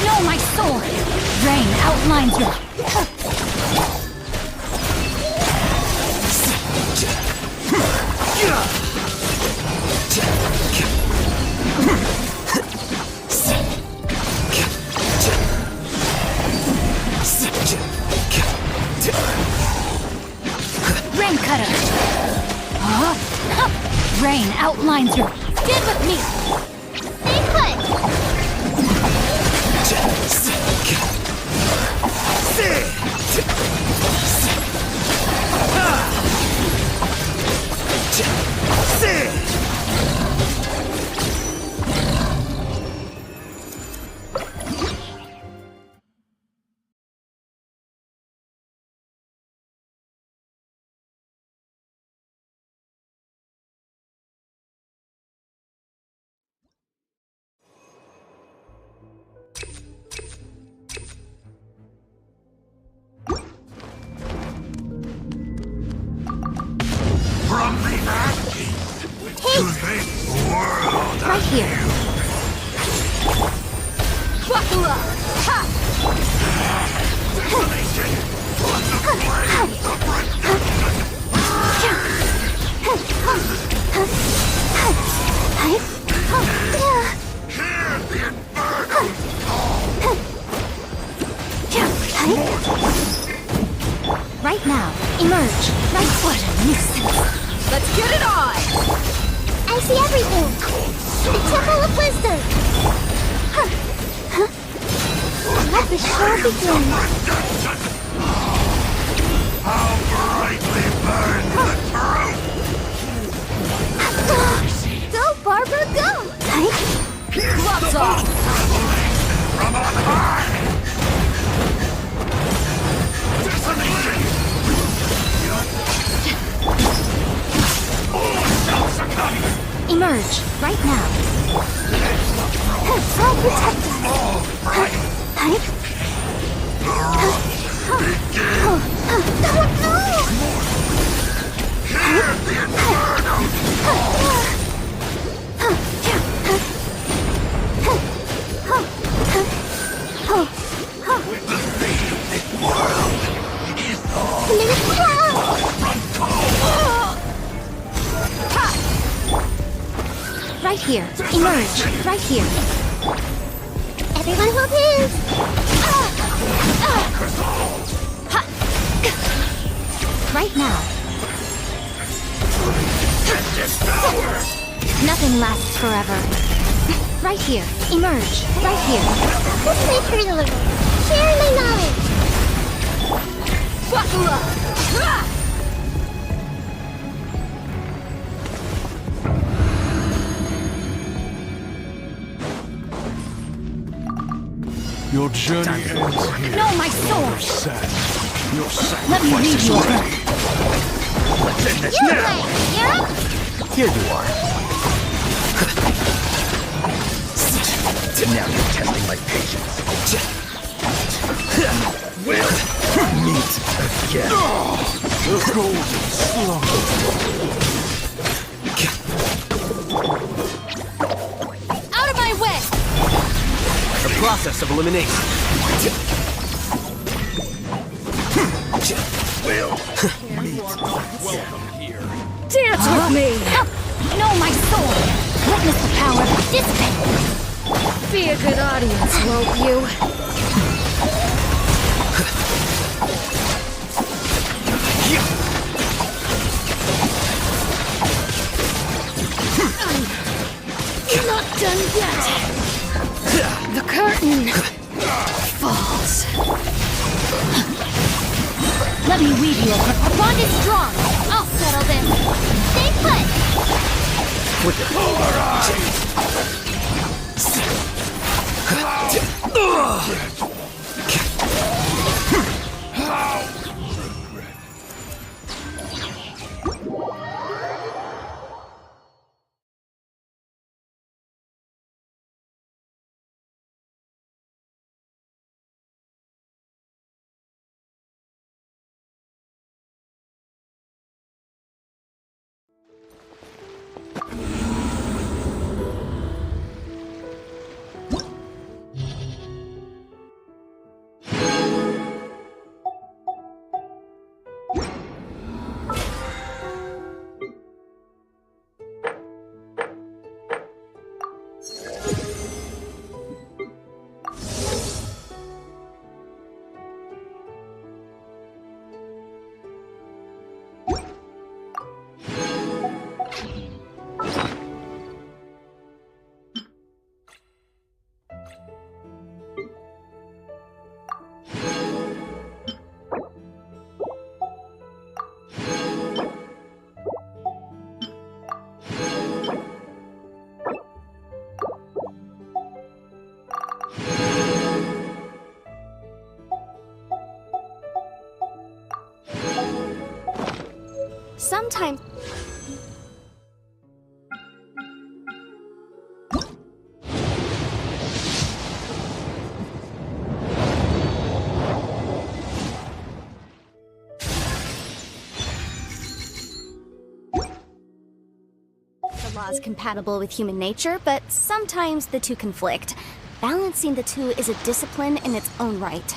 Know my sword! Rain outlines your... Rain cutter! Rain outlines your... Stand with me! Stay put! From the ashes to this world. Right here. Wakula! Ha! Right now, emerge. Right, what a nuisance. Let's get it on! I see everything! The Temple of Wisdom! Let the show begin! How brightly burns the truth! Go, Barbara, go! Gloves off! From on high! Desolation! Emerge, right now. I'll protect us! No! Hear the inferno! With the fate of this world is all front Right here, emerge, right here. Everyone hold hands! Right now. Nothing lasts forever. Right here, emerge, right here. This is my turn, share my knowledge! Wakula! Your journey ends here. No, my sword! Your sacrifice Let me lead is you ready. over. Let's end this You're now! You're up! Here you are. And now you're testing my patience. Will meet again. The golden slumber. Out of my way! The process of elimination. Will meet Welcome here. Dance with me! Know my sword! Witness the power of dissipate! Be a good audience, won't you? Not done yet! The curtain falls. Let me weave you over. Our bond is strong. I'll settle this. Stay put! with the Sometimes... The law is compatible with human nature, but sometimes the two conflict. Balancing the two is a discipline in its own right.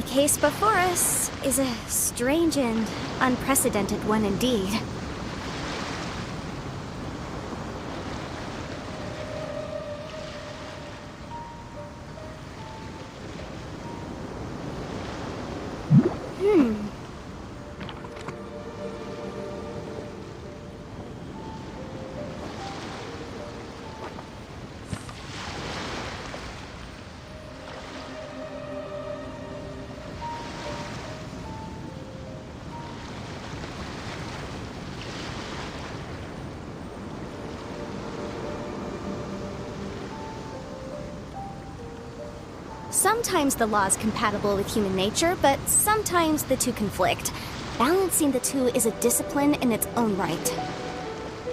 The case before us is a strange and unprecedented one indeed. Sometimes the law is compatible with human nature, but sometimes the two conflict. Balancing the two is a discipline in its own right.